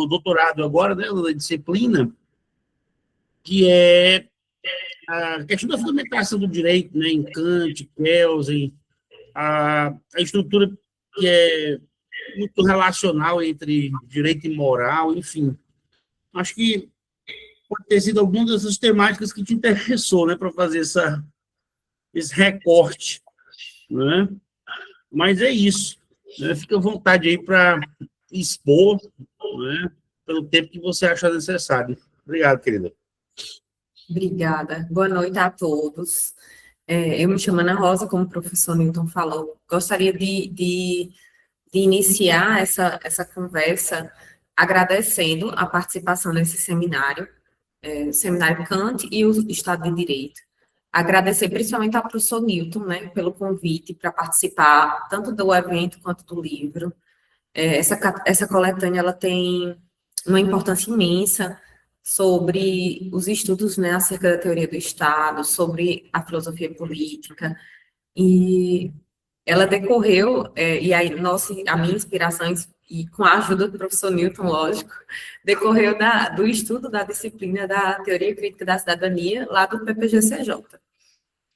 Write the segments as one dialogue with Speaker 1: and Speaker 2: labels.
Speaker 1: doutorado agora, né, na disciplina, que é a questão da fundamentação do direito, né, em Kant, Kelsen, a estrutura que é muito relacional entre direito e moral, enfim. Acho que pode ter sido alguma dessas temáticas que te interessou, né, para fazer esse recorte, né? Mas é isso, né? Fica à vontade aí para expor, né, pelo tempo que você achar necessário. Obrigado, querida.
Speaker 2: Obrigada. Boa noite a todos. Eu me chamo Ana Rosa, como o professor Newton falou. Gostaria de iniciar essa conversa agradecendo a participação nesse seminário, o Seminário Kant e o Estado de Direito. Agradecer principalmente ao professor Newton, né, pelo convite para participar tanto do evento quanto do livro. Essa coletânea ela tem uma importância imensa sobre os estudos, né, acerca da teoria do Estado, sobre a filosofia política, e ela decorreu, e a minha inspiração, e com a ajuda do professor Newton, lógico, decorreu do estudo da disciplina da Teoria Crítica da Cidadania, lá do PPGCJ.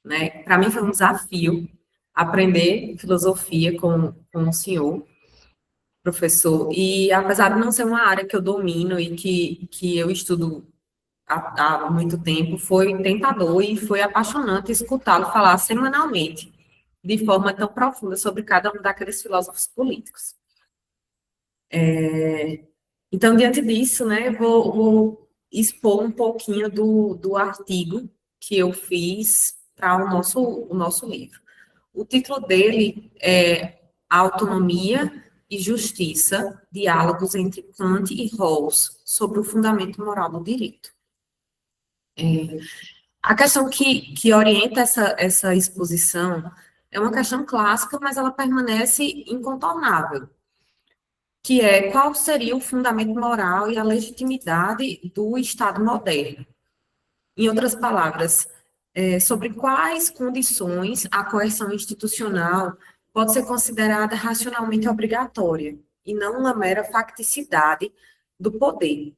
Speaker 2: Né? Para mim foi um desafio aprender filosofia com o senhor, professor, e apesar de não ser uma área que eu domino e que eu estudo há muito tempo, foi tentador e foi apaixonante escutá-lo falar semanalmente, de forma tão profunda, sobre cada um daqueles filósofos políticos. Então, diante disso, né, vou expor um pouquinho do artigo que eu fiz para o nosso livro. O título dele é Autonomia e Justiça, Diálogos entre Kant e Rawls sobre o fundamento moral do direito. A questão que orienta essa exposição é uma questão clássica, mas ela permanece incontornável, que é qual seria o fundamento moral e a legitimidade do Estado moderno. Em outras palavras, sobre quais condições a coerção institucional pode ser considerada racionalmente obrigatória, e não uma mera facticidade do poder.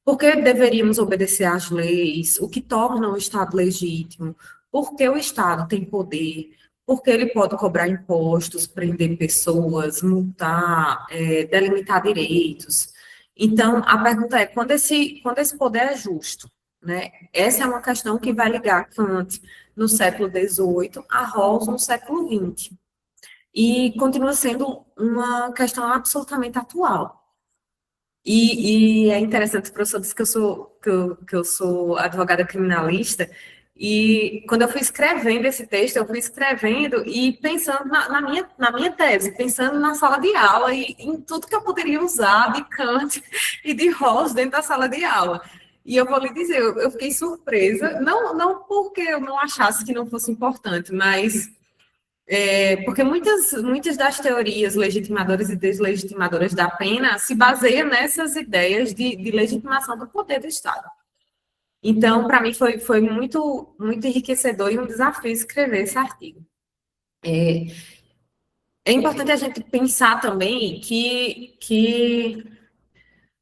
Speaker 2: Por que deveríamos obedecer às leis? O que torna o Estado legítimo? Por que o Estado tem poder? Por que ele pode cobrar impostos, prender pessoas, multar, delimitar direitos? Então, a pergunta é, quando esse poder é justo? Né? Essa é uma questão que vai ligar Kant no século XVIII a Rawls no século XX. E continua sendo uma questão absolutamente atual. E é interessante, o professor disse que eu sou advogada criminalista, e quando eu fui escrevendo esse texto, eu fui escrevendo e pensando na minha tese, pensando na sala de aula e em tudo que eu poderia usar de Kant e de Rawls dentro da sala de aula. E eu vou lhe dizer, eu fiquei surpresa, não porque eu não achasse que não fosse importante, mas porque muitas das teorias legitimadoras e deslegitimadoras da pena se baseiam nessas ideias de legitimação do poder do Estado. Então, para mim, foi muito, muito enriquecedor e um desafio escrever esse artigo. É importante a gente pensar também que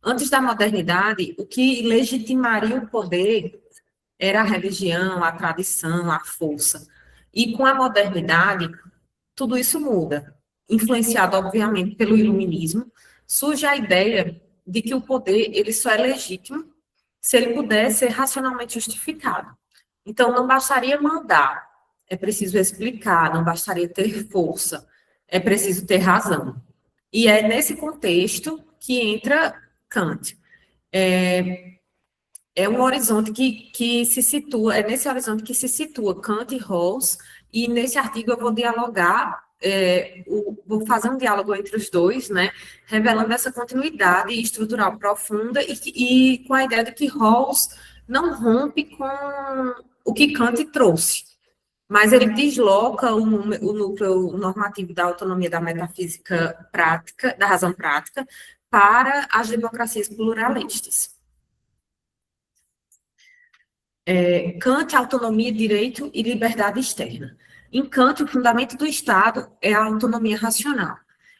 Speaker 2: antes da modernidade, o que legitimaria o poder era a religião, a tradição, a força. E com a modernidade, tudo isso muda. Influenciado, obviamente, pelo iluminismo, surge a ideia de que o poder ele só é legítimo se ele puder ser racionalmente justificado. Então, não bastaria mandar, é preciso explicar, não bastaria ter força, é preciso ter razão. E é nesse contexto que entra Kant. É um horizonte que se situa, é nesse horizonte que se situa Kant e Rawls, e nesse artigo eu vou dialogar, vou fazer um diálogo entre os dois, né, revelando essa continuidade estrutural profunda e com a ideia de que Rawls não rompe com o que Kant trouxe, mas ele desloca o núcleo normativo da autonomia da metafísica prática, da razão prática, para as democracias pluralistas. Kant, autonomia, direito e liberdade externa. Em Kant, o fundamento do Estado é a autonomia racional.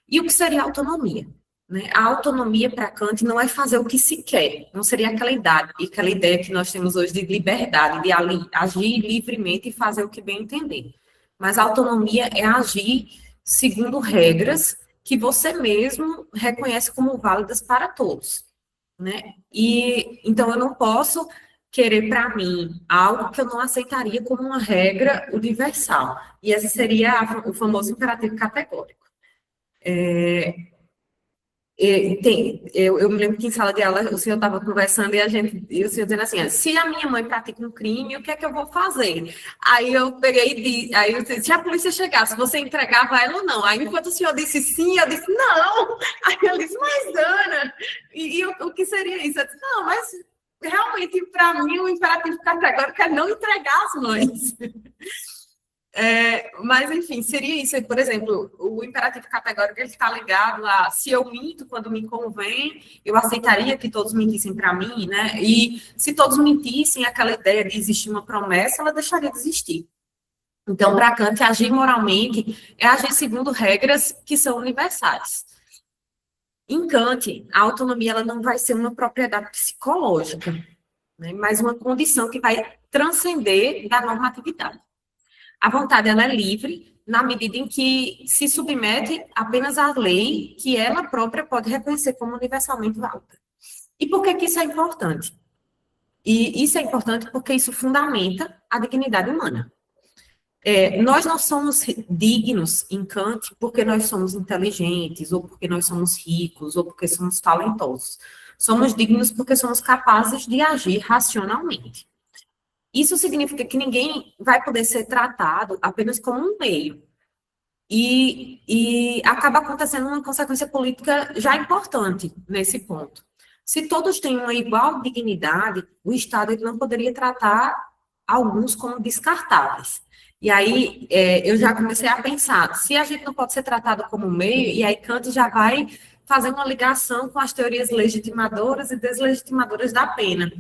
Speaker 2: E o que seria autonomia? né? A autonomia para Kant não é fazer o que se quer, não seria aquela ideia que nós temos hoje de liberdade, de agir livremente e fazer o que bem entender. Mas a autonomia é agir segundo regras que você mesmo reconhece como válidas para todos, né? E então eu não posso querer para mim algo que eu não aceitaria como uma regra universal. E esse seria o famoso imperativo categórico. Eu me lembro que em sala de aula o senhor estava conversando e o senhor dizendo assim: se a minha mãe pratica um crime, o que é que eu vou fazer? Aí eu peguei aí eu disse: se a polícia chegasse, você entregava ela ou não? Aí enquanto o senhor disse sim, eu disse não. Aí eu disse: mas Ana, o que seria isso? Eu disse: não, mas realmente para mim o imperativo categórico é não entregar as mães. Mas, enfim, seria isso. Por exemplo, o imperativo categórico ele está ligado a se eu minto quando me convém, eu aceitaria que todos mentissem para mim, né? E se todos mentissem, aquela ideia de existir uma promessa, ela deixaria de existir. Então, para Kant, agir moralmente é agir segundo regras que são universais. Em Kant, a autonomia ela não vai ser uma propriedade psicológica, né? Mas uma condição que vai transcender da normatividade. A vontade ela é livre na medida em que se submete apenas à lei que ela própria pode reconhecer como universalmente válida. E por que isso é importante? E isso é importante porque isso fundamenta a dignidade humana. Nós não somos dignos em Kant porque nós somos inteligentes, ou porque nós somos ricos, ou porque somos talentosos. Somos dignos porque somos capazes de agir racionalmente. Isso significa que ninguém vai poder ser tratado apenas como um meio. E acaba acontecendo uma consequência política já importante nesse ponto. Se todos têm uma igual dignidade, o Estado ele não poderia tratar alguns como descartáveis. E aí eu já comecei a pensar, se a gente não pode ser tratado como meio, e aí Kant já vai fazer uma ligação com as teorias legitimadoras e deslegitimadoras da pena.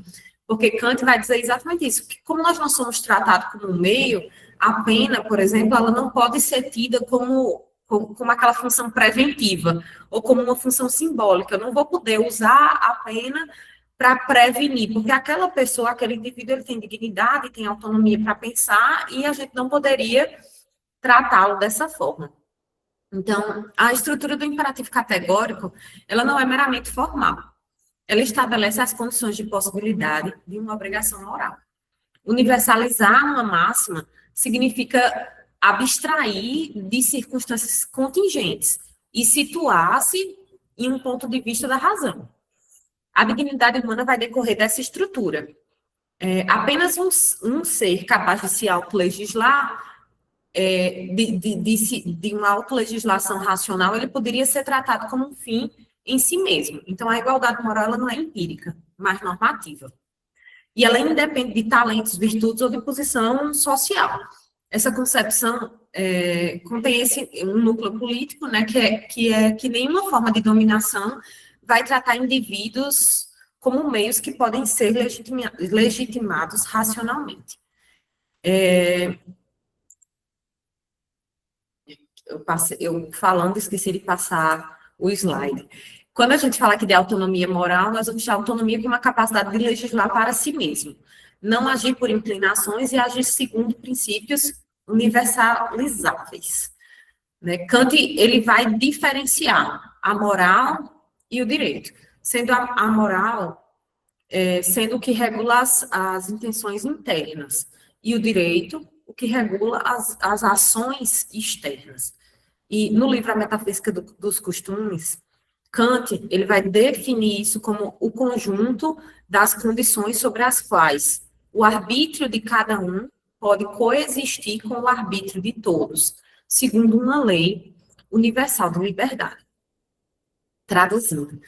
Speaker 2: Porque Kant vai dizer exatamente isso, que como nós não somos tratados como um meio, a pena, por exemplo, ela não pode ser tida como aquela função preventiva, ou como uma função simbólica. Eu não vou poder usar a pena para prevenir, porque aquela pessoa, aquele indivíduo, ele tem dignidade, tem autonomia para pensar, e a gente não poderia tratá-lo dessa forma. Então, a estrutura do imperativo categórico, ela não é meramente formal. Ela estabelece as condições de possibilidade de uma obrigação moral. Universalizar uma máxima significa abstrair de circunstâncias contingentes e situar-se em um ponto de vista da razão. A dignidade humana vai decorrer dessa estrutura. Apenas um ser capaz de se autolegislar, de uma autolegislação racional, ele poderia ser tratado como um fim em si mesmo. Então, a igualdade moral ela não é empírica, mas normativa. E ela independe de talentos, virtudes ou de posição social. Essa concepção contém um núcleo político, né, que nenhuma forma de dominação vai tratar indivíduos como meios que podem ser legitimados racionalmente. Eu falando, esqueci de passar o slide. Quando a gente fala aqui de autonomia moral, nós vamos ter autonomia como uma capacidade de legislar para si mesmo. Não agir por inclinações e agir segundo princípios universalizáveis. Né? Kant, ele vai diferenciar a moral e o direito, sendo a moral sendo o que regula as intenções internas, e o direito, o que regula as ações externas. E no livro A Metafísica dos Costumes, Kant ele vai definir isso como o conjunto das condições sobre as quais o arbítrio de cada um pode coexistir com o arbítrio de todos, segundo uma lei universal de liberdade. Traduzindo,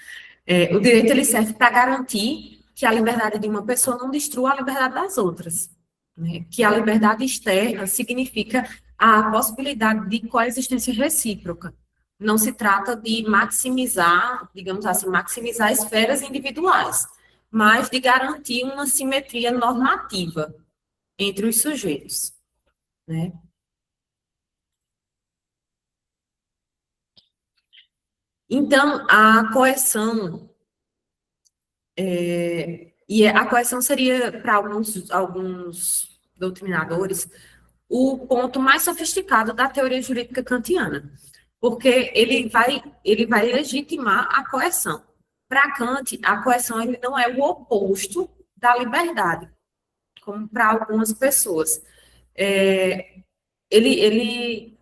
Speaker 2: o direito ele serve para garantir que a liberdade de uma pessoa não destrua a liberdade das outras. Né? Que a liberdade externa significa a possibilidade de coexistência recíproca. Não se trata de maximizar, digamos assim, maximizar esferas individuais, mas de garantir uma simetria normativa entre os sujeitos. Né? Então, a coerção, a coerção seria, para alguns doutrinadores, o ponto mais sofisticado da teoria jurídica kantiana, porque ele vai legitimar a coerção. Para Kant, a coerção ele não é o oposto da liberdade, como para algumas pessoas. Ele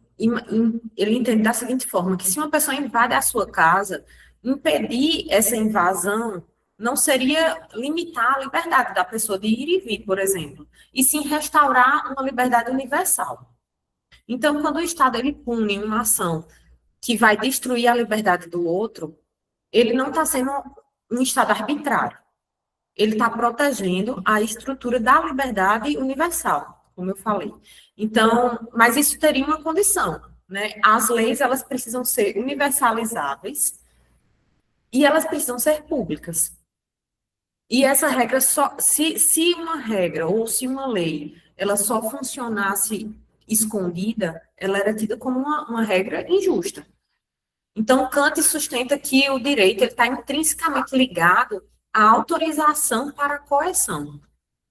Speaker 2: entende da seguinte forma, que se uma pessoa invade a sua casa, impedir essa invasão não seria limitar a liberdade da pessoa de ir e vir, por exemplo, e sim restaurar uma liberdade universal. Então, quando o Estado ele pune uma ação que vai destruir a liberdade do outro, ele não está sendo um Estado arbitrário. Ele está protegendo a estrutura da liberdade universal, como eu falei. Então, mas isso teria uma condição, né? As leis, elas precisam ser universalizáveis e elas precisam ser públicas. E essa regra só, se uma regra ou se uma lei, ela só funcionasse escondida, ela era tida como uma regra injusta. Então, Kant sustenta que o direito está intrinsecamente ligado à autorização para a coerção.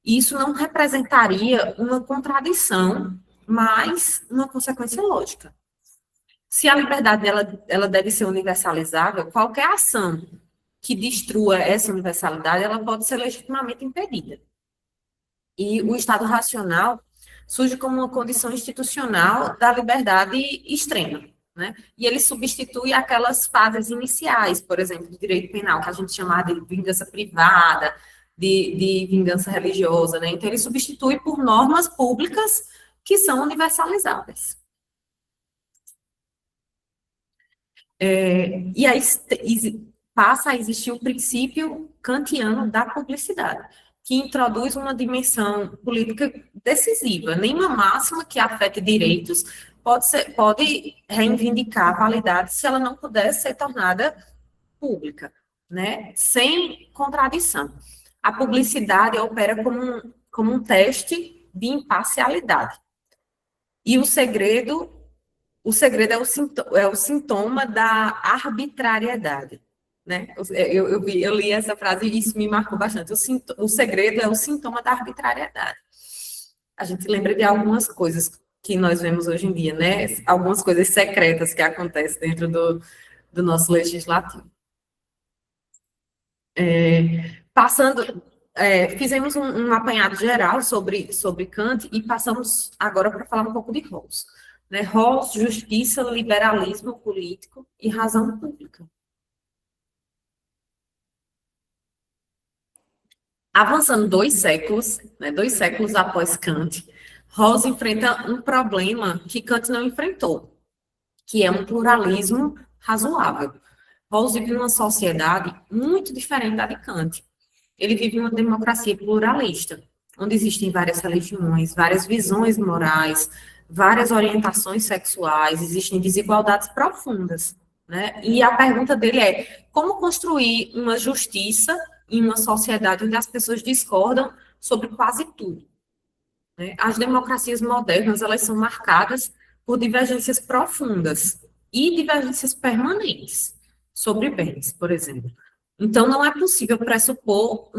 Speaker 2: Isso não representaria uma contradição, mas uma consequência lógica. Se a liberdade ela deve ser universalizável, qualquer ação que destrua essa universalidade, ela pode ser legitimamente impedida. E o Estado racional surge como uma condição institucional da liberdade extrema, né? E ele substitui aquelas fases iniciais, por exemplo, do direito penal, que a gente chama de vingança privada, de vingança religiosa, né? Então, ele substitui por normas públicas que são universalizáveis. E aí passa a existir o princípio kantiano da publicidade, que introduz uma dimensão política decisiva. Nenhuma máxima que afete direitos pode reivindicar a validade se ela não puder ser tornada pública, né? Sem contradição. A publicidade opera como um teste de imparcialidade. E o segredo é o sintoma da arbitrariedade, né? Eu li essa frase e isso me marcou bastante. O segredo é o sintoma da arbitrariedade. A gente lembra de algumas coisas que nós vemos hoje em dia, né? Algumas coisas secretas que acontecem dentro do nosso legislativo. Fizemos um apanhado geral sobre Kant e passamos agora para falar um pouco de Rawls. Né? Rawls, justiça, liberalismo político e razão pública. Avançando 2 séculos, né, 2 séculos após Kant, Rawls enfrenta um problema que Kant não enfrentou, que é um pluralismo razoável. Rawls vive numa sociedade muito diferente da de Kant. Ele vive uma democracia pluralista, onde existem várias religiões, várias visões morais, várias orientações sexuais, existem desigualdades profundas, né? E a pergunta dele é: como construir uma justiça em uma sociedade onde as pessoas discordam sobre quase tudo? Né? As democracias modernas, elas são marcadas por divergências profundas e divergências permanentes sobre bens, por exemplo. Então, não é possível pressupor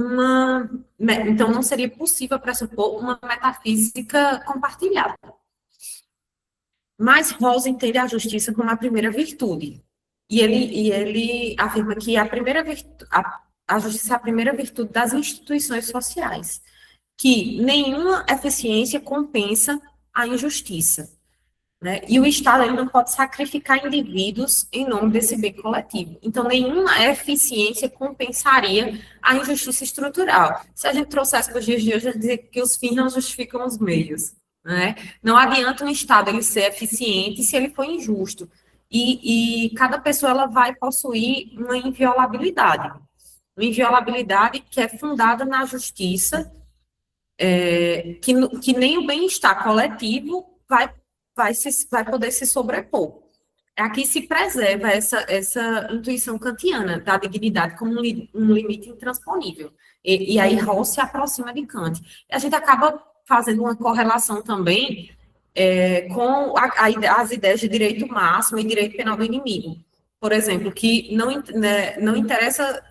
Speaker 2: então, não seria possível pressupor uma metafísica compartilhada. Mas Rawls entende a justiça como a primeira virtude. E ele afirma que a justiça é a primeira virtude das instituições sociais, que nenhuma eficiência compensa a injustiça. Né? E o Estado ele não pode sacrificar indivíduos em nome desse bem coletivo. Então, nenhuma eficiência compensaria a injustiça estrutural. Se a gente trouxesse para os dias de hoje, a dizer que os fins não justificam os meios. Né? Não adianta um Estado ele ser eficiente se ele for injusto. E cada pessoa ela vai possuir uma inviolabilidade. Uma inviolabilidade que é fundada na justiça, que nem o bem-estar coletivo vai poder se sobrepor. Aqui se preserva essa intuição kantiana da dignidade como um limite intransponível. E aí Rawls se aproxima de Kant. E a gente acaba fazendo uma correlação também com as ideias de direito máximo e direito penal do inimigo. por exemplo, que não interessa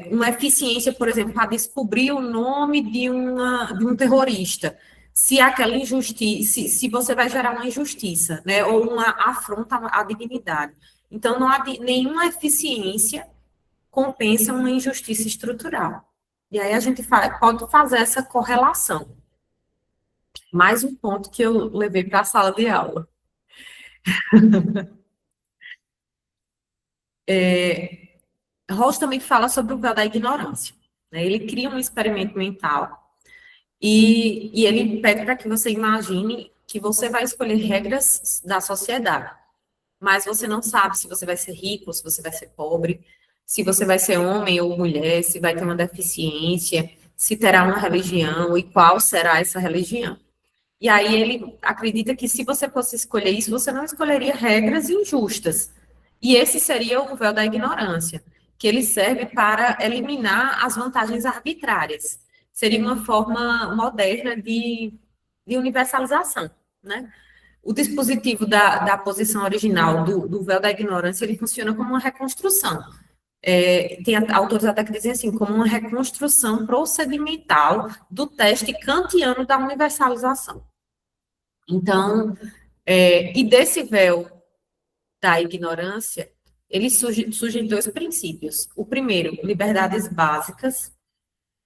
Speaker 2: uma eficiência, por exemplo, para descobrir o nome de um terrorista, se aquela injustiça, se você vai gerar uma injustiça, né, ou uma afronta à dignidade. Então, não há nenhuma eficiência compensa uma injustiça estrutural. E aí a gente pode fazer essa correlação. Mais um ponto que eu levei para a sala de aula. Rawls também fala sobre o véu da ignorância, né? Ele cria um experimento mental e ele pede para que você imagine que você vai escolher regras da sociedade, mas você não sabe se você vai ser rico, se você vai ser pobre, se você vai ser homem ou mulher, se vai ter uma deficiência, se terá uma religião e qual será essa religião. E aí ele acredita que se você fosse escolher isso, você não escolheria regras injustas. E esse seria o véu da ignorância, que ele serve para eliminar as vantagens arbitrárias. Seria uma forma moderna de universalização, né? O dispositivo da posição original do véu da ignorância, ele funciona como uma reconstrução. Tem autores até que dizem assim, como uma reconstrução procedimental do teste kantiano da universalização. Então, e desse véu da ignorância, ele surgem dois princípios. O primeiro, liberdades básicas,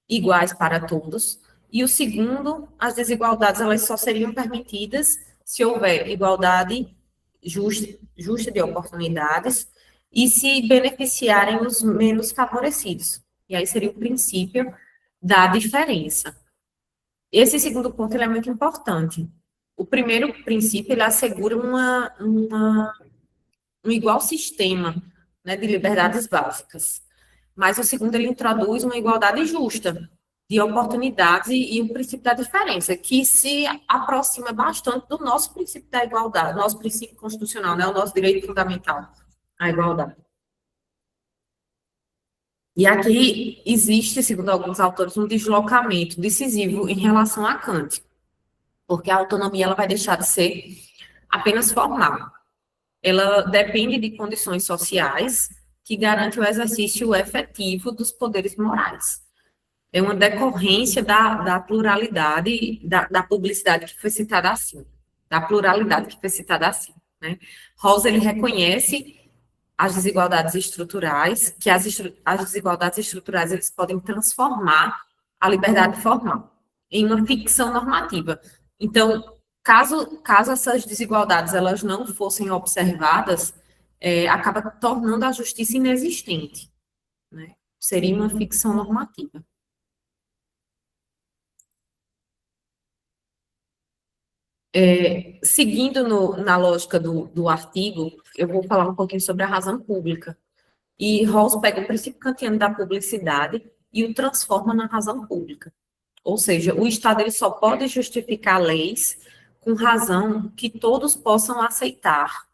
Speaker 2: iguais para todos. E o segundo, as desigualdades, elas só seriam permitidas se houver igualdade justa de oportunidades e se beneficiarem os menos favorecidos. E aí seria o princípio da diferença. Esse segundo ponto ele é muito importante. O primeiro princípio, ele assegura um igual sistema, né, de liberdades básicas. Mas o segundo, ele introduz uma igualdade justa de oportunidades e o princípio da diferença, que se aproxima bastante do nosso princípio da igualdade, nosso princípio constitucional, né, o nosso direito fundamental, a igualdade. E aqui existe, segundo alguns autores, um deslocamento decisivo em relação a Kant, porque a autonomia ela vai deixar de ser apenas formal. Ela depende de condições sociais que garantem o exercício efetivo dos poderes morais. É uma decorrência da pluralidade, da publicidade que foi citada assim, da pluralidade que foi citada assim, né? Rawls, ele reconhece as desigualdades estruturais, que as desigualdades estruturais, eles podem transformar a liberdade formal em uma ficção normativa. Então, caso essas desigualdades elas não fossem observadas, acaba tornando a justiça inexistente, né? Seria uma ficção normativa. Seguindo na lógica do artigo, eu vou falar um pouquinho sobre a razão pública. E Rawls pega o princípio kantiano da publicidade e o transforma na razão pública. Ou seja, o Estado ele só pode justificar leis com razão que todos possam aceitar,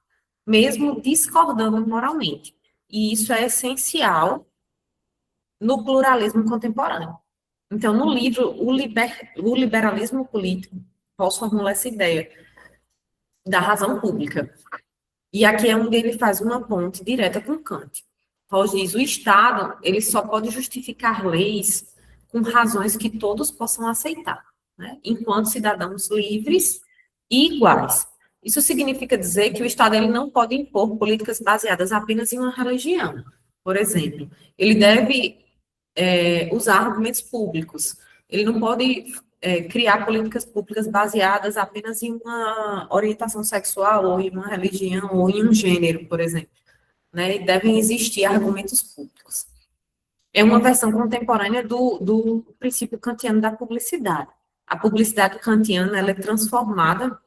Speaker 2: mesmo discordando moralmente. E isso é essencial no pluralismo contemporâneo. Então, no livro O Liberalismo Político, Rawls formula essa ideia da razão pública. E aqui é onde ele faz uma ponte direta com Kant. Rawls diz, o Estado ele só pode justificar leis com razões que todos possam aceitar, né? Enquanto cidadãos livres e iguais. Isso significa dizer que o Estado ele não pode impor políticas baseadas apenas em uma religião. Por exemplo, ele deve usar argumentos públicos. Ele não pode criar políticas públicas baseadas apenas em uma orientação sexual, ou em uma religião, ou em um gênero, por exemplo. Né? Devem existir argumentos públicos. É uma versão contemporânea do princípio kantiano da publicidade. A publicidade kantiana ela é transformada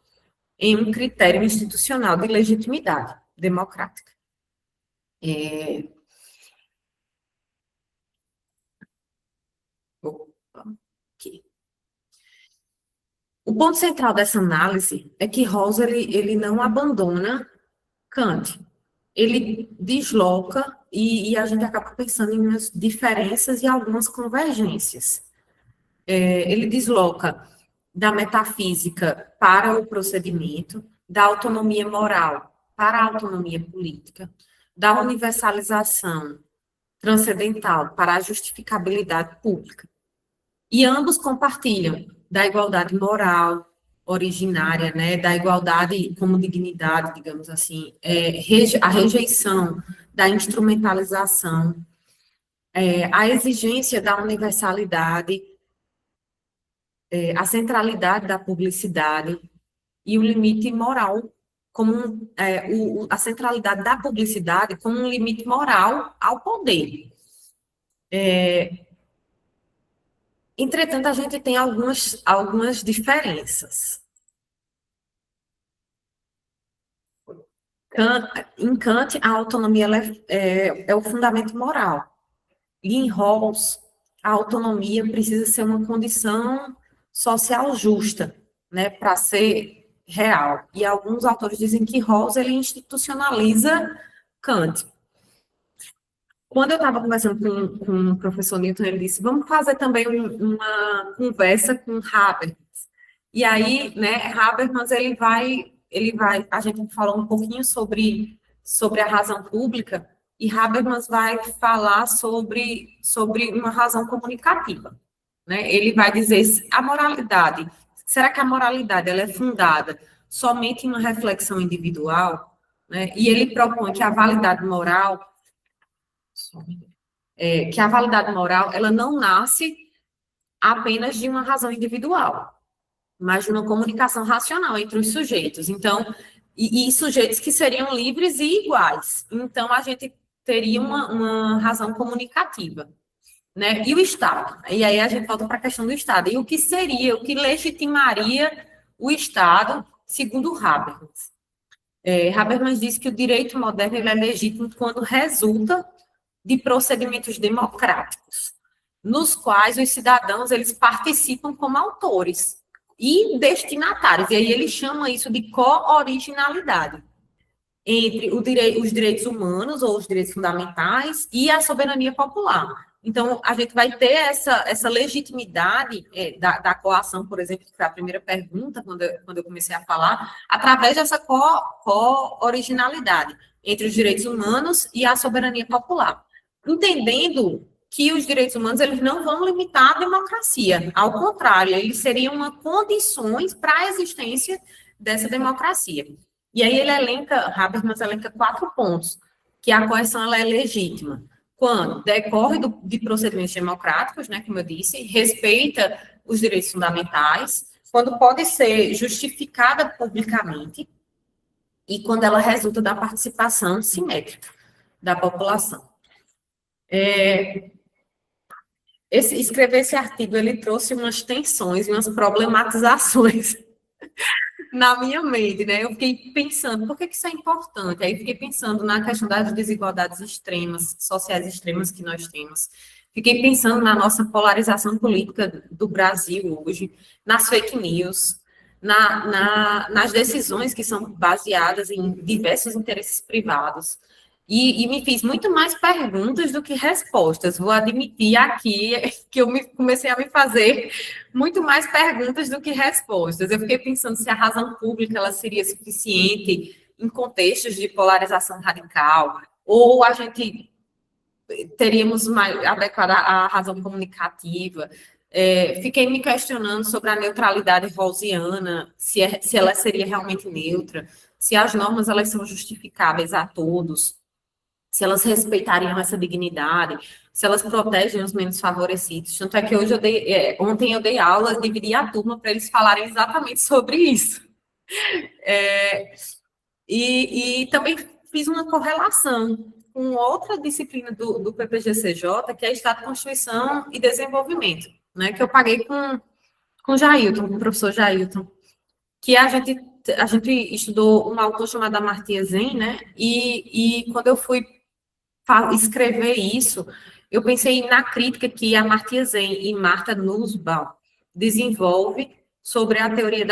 Speaker 2: em um critério institucional de legitimidade democrática. Aqui. O ponto central dessa análise é que Rawls ele não abandona Kant. Ele desloca e a gente acaba pensando em umas diferenças e algumas convergências. Ele desloca da metafísica para o procedimento, da autonomia moral para a autonomia política, da universalização transcendental para a justificabilidade pública. E ambos compartilham da igualdade moral originária, né, da igualdade como dignidade, digamos assim, a rejeição da instrumentalização, a exigência da universalidade, a centralidade da publicidade e o limite moral, como a centralidade da publicidade como um limite moral ao poder. Entretanto, a gente tem algumas diferenças. Em Kant, a autonomia é o fundamento moral. E em Rawls, a autonomia precisa ser uma condição social justa, né, para ser real. E alguns autores dizem que Rawls ele institucionaliza Kant. Quando eu estava conversando com o professor Newton, ele disse, vamos fazer também uma conversa com Habermas. E aí, né, Habermas, a gente falou um pouquinho sobre a razão pública, e Habermas vai falar sobre uma razão comunicativa. Né? Ele vai dizer, a moralidade, será que a moralidade ela é fundada somente em uma reflexão individual? Né? E ele propõe que a validade moral ela não nasce apenas de uma razão individual, mas de uma comunicação racional entre os sujeitos. Então, e sujeitos que seriam livres e iguais. Então, a gente teria uma razão comunicativa. Né? E o Estado? E aí a gente volta para a questão do Estado. E o que legitimaria o Estado, segundo Habermas? Habermas diz que o direito moderno ele é legítimo quando resulta de procedimentos democráticos, nos quais os cidadãos eles participam como autores e destinatários. E aí ele chama isso de co-originalidade entre os direitos humanos ou os direitos fundamentais e a soberania popular. Então, a gente vai ter essa legitimidade da coação, por exemplo, que foi a primeira pergunta, quando eu comecei a falar, através dessa co-originalidade entre os direitos humanos e a soberania popular. Entendendo que os direitos humanos eles não vão limitar a democracia, ao contrário, eles seriam condições para a existência dessa democracia. E aí Habermas elenca 4 pontos, que a coerção ela é legítima. Quando decorre de procedimentos democráticos, né, como eu disse, respeita os direitos fundamentais, quando pode ser justificada publicamente e quando ela resulta da participação simétrica da população. Escrever esse artigo, ele trouxe umas tensões, umas problematizações na minha mente, né? Eu fiquei pensando, por que isso é importante? Aí fiquei pensando na questão das desigualdades extremas, sociais extremas que nós temos. Fiquei pensando na nossa polarização política do Brasil hoje, nas fake news, nas decisões que são baseadas em diversos interesses privados. E me fiz muito mais perguntas do que respostas. Vou admitir aqui que comecei a me fazer muito mais perguntas do que respostas. Eu fiquei pensando se a razão pública ela seria suficiente em contextos de polarização radical, ou a gente teríamos mais adequada a razão comunicativa. Fiquei me questionando sobre a neutralidade rawlsiana, se ela seria realmente neutra, se as normas elas são justificáveis a todos, se elas respeitariam essa dignidade, se elas protegem os menos favorecidos. Tanto é que ontem eu dei aula, dividi a turma para eles falarem exatamente sobre isso. E também fiz uma correlação com outra disciplina do PPGCJ, que é Estado, Constituição e Desenvolvimento, né, que eu paguei com o professor Jailton, que a gente estudou uma autora chamada Amartya Sen, né, e quando eu fui escrever isso, eu pensei na crítica que a Amartya Sen e Martha Nussbaum desenvolve sobre a teoria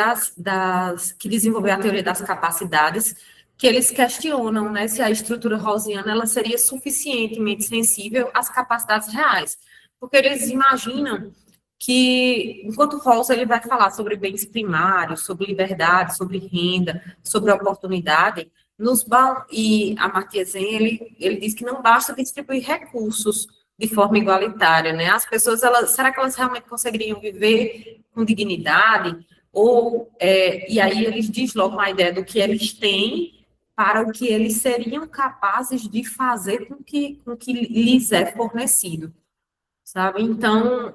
Speaker 2: que desenvolveu a teoria das capacidades, que eles questionam, né, se a estrutura rawlsiana ela seria suficientemente sensível às capacidades reais, porque eles imaginam que, enquanto Rawls ele vai falar sobre bens primários, sobre liberdade, sobre renda, sobre oportunidade, E Amartya Sen, ele diz que não basta distribuir recursos de forma igualitária, né? As pessoas, será que elas realmente conseguiriam viver com dignidade? E aí eles deslocam a ideia do que eles têm para o que eles seriam capazes de fazer com que lhes é fornecido, sabe? Então,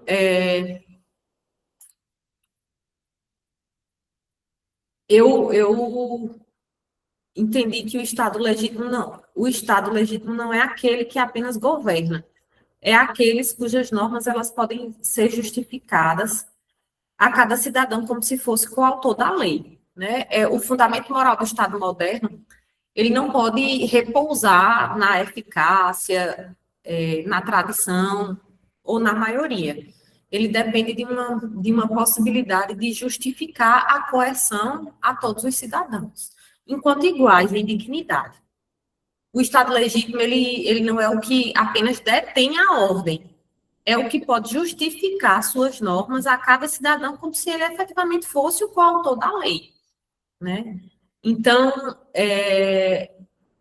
Speaker 2: eu entendi que o Estado legítimo não é aquele que apenas governa, é aqueles cujas normas elas podem ser justificadas a cada cidadão como se fosse coautor da lei, né? O fundamento moral do Estado moderno, ele não pode repousar na eficácia, na tradição ou na maioria. Ele depende de uma possibilidade de justificar a coerção a todos os cidadãos, enquanto iguais em dignidade. O Estado legítimo, ele não é o que apenas detém a ordem, é o que pode justificar suas normas a cada cidadão como se ele efetivamente fosse o coautor da lei, né? Então,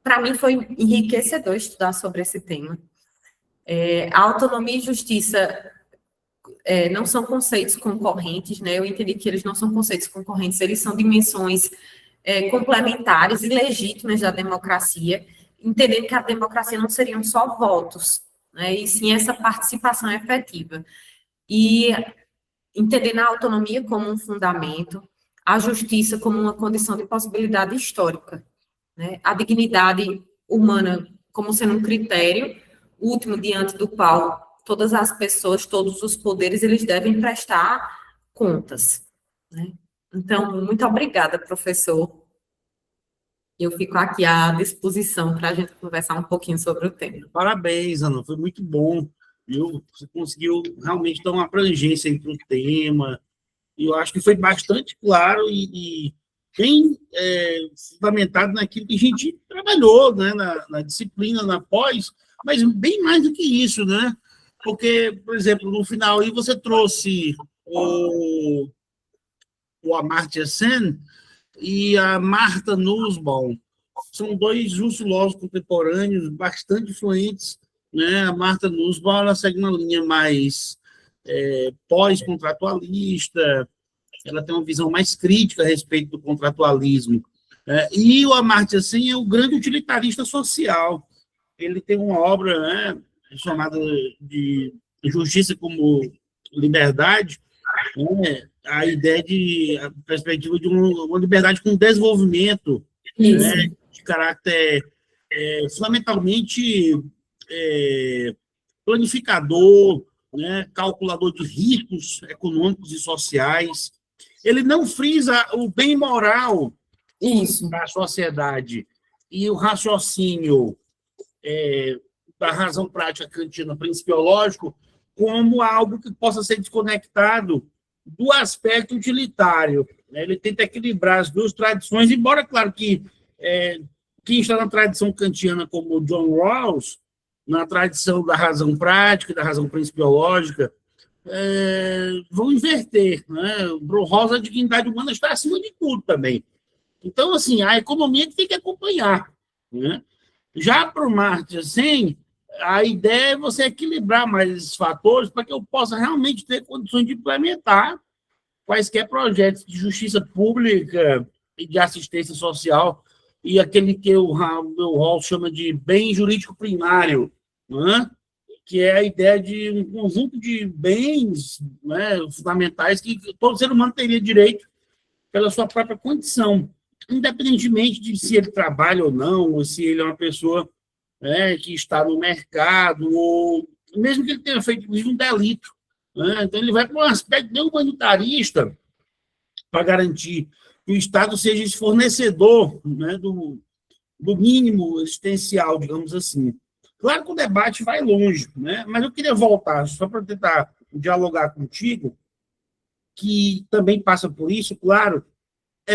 Speaker 2: para mim foi enriquecedor estudar sobre esse tema. A autonomia e justiça não são conceitos concorrentes, né? Eu entendi que eles não são conceitos concorrentes, eles são dimensões complementares e legítimas da democracia, entendendo que a democracia não seriam só votos, né? E sim essa participação efetiva. E entendendo a autonomia como um fundamento, a justiça como uma condição de possibilidade histórica, né? A dignidade humana como sendo um critério último diante do qual todas as pessoas, todos os poderes, eles devem prestar contas, né? Então, muito obrigada, professor. Eu fico aqui à disposição para a gente conversar um pouquinho sobre o tema.
Speaker 1: Parabéns, Ana, foi muito bom, viu? Você conseguiu realmente dar uma abrangência para o tema, e eu acho que foi bastante claro e bem fundamentado naquilo que a gente trabalhou, né, na disciplina, na pós, mas bem mais do que isso, né? Porque, por exemplo, no final aí você trouxe o Amartya Sen e a Martha Nussbaum. São dois russos contemporâneos bastante influentes, né? A Martha Nussbaum, ela segue uma linha mais pós-contratualista, ela tem uma visão mais crítica a respeito do contratualismo. E o Amartya Sen é o grande utilitarista social. Ele tem uma obra, né, chamada de Justiça como Liberdade, né, a perspectiva de uma liberdade com desenvolvimento, né, de caráter fundamentalmente planificador, né, calculador de riscos econômicos e sociais. Ele não frisa o bem moral da sociedade e o raciocínio da razão prática kantiana principiológico como algo que possa ser desconectado do aspecto utilitário. Ele tenta equilibrar as duas tradições, embora, claro, que quem está na tradição kantiana, como John Rawls, na tradição da razão prática, da razão principiológica, vão inverter. Né? O Rawls, a dignidade humana está acima de tudo também. Então, assim, a economia que tem que acompanhar. Né? Já para o Amartya Sen, a ideia é você equilibrar mais esses fatores para que eu possa realmente ter condições de implementar quaisquer projetos de justiça pública e de assistência social e aquele que o Rawls chama de bem jurídico primário, né? Que é a ideia de um conjunto de bens, né, fundamentais que todo ser humano teria direito pela sua própria condição, independentemente de se ele trabalha ou não, ou se ele é uma pessoa que está no mercado, ou mesmo que ele tenha feito um delito. Né? Então, ele vai para um aspecto bem humanitarista para garantir que o Estado seja esse fornecedor, né, do mínimo existencial, digamos assim. Claro que o debate vai longe, né? Mas eu queria voltar, só para tentar dialogar contigo, que também passa por isso, claro.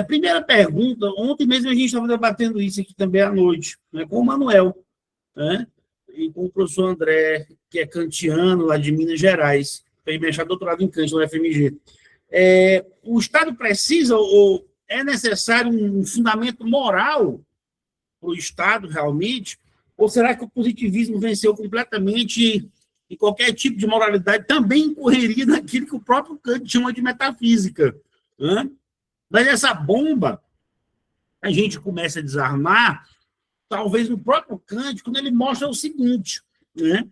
Speaker 1: Primeira pergunta, ontem mesmo a gente estava debatendo isso aqui também à noite, né, com o Manuel, né, e com o professor André, que é kantiano, lá de Minas Gerais, fez mestrado doutorado em Kant, no FMG. O Estado precisa ou é necessário um fundamento moral, para o Estado, realmente? Ou será que o positivismo venceu completamente e qualquer tipo de moralidade também incorreria naquilo que o próprio Kant chama de metafísica? Né? Mas essa bomba, a gente começa a desarmar, talvez no próprio Kant, quando ele mostra o seguinte, né?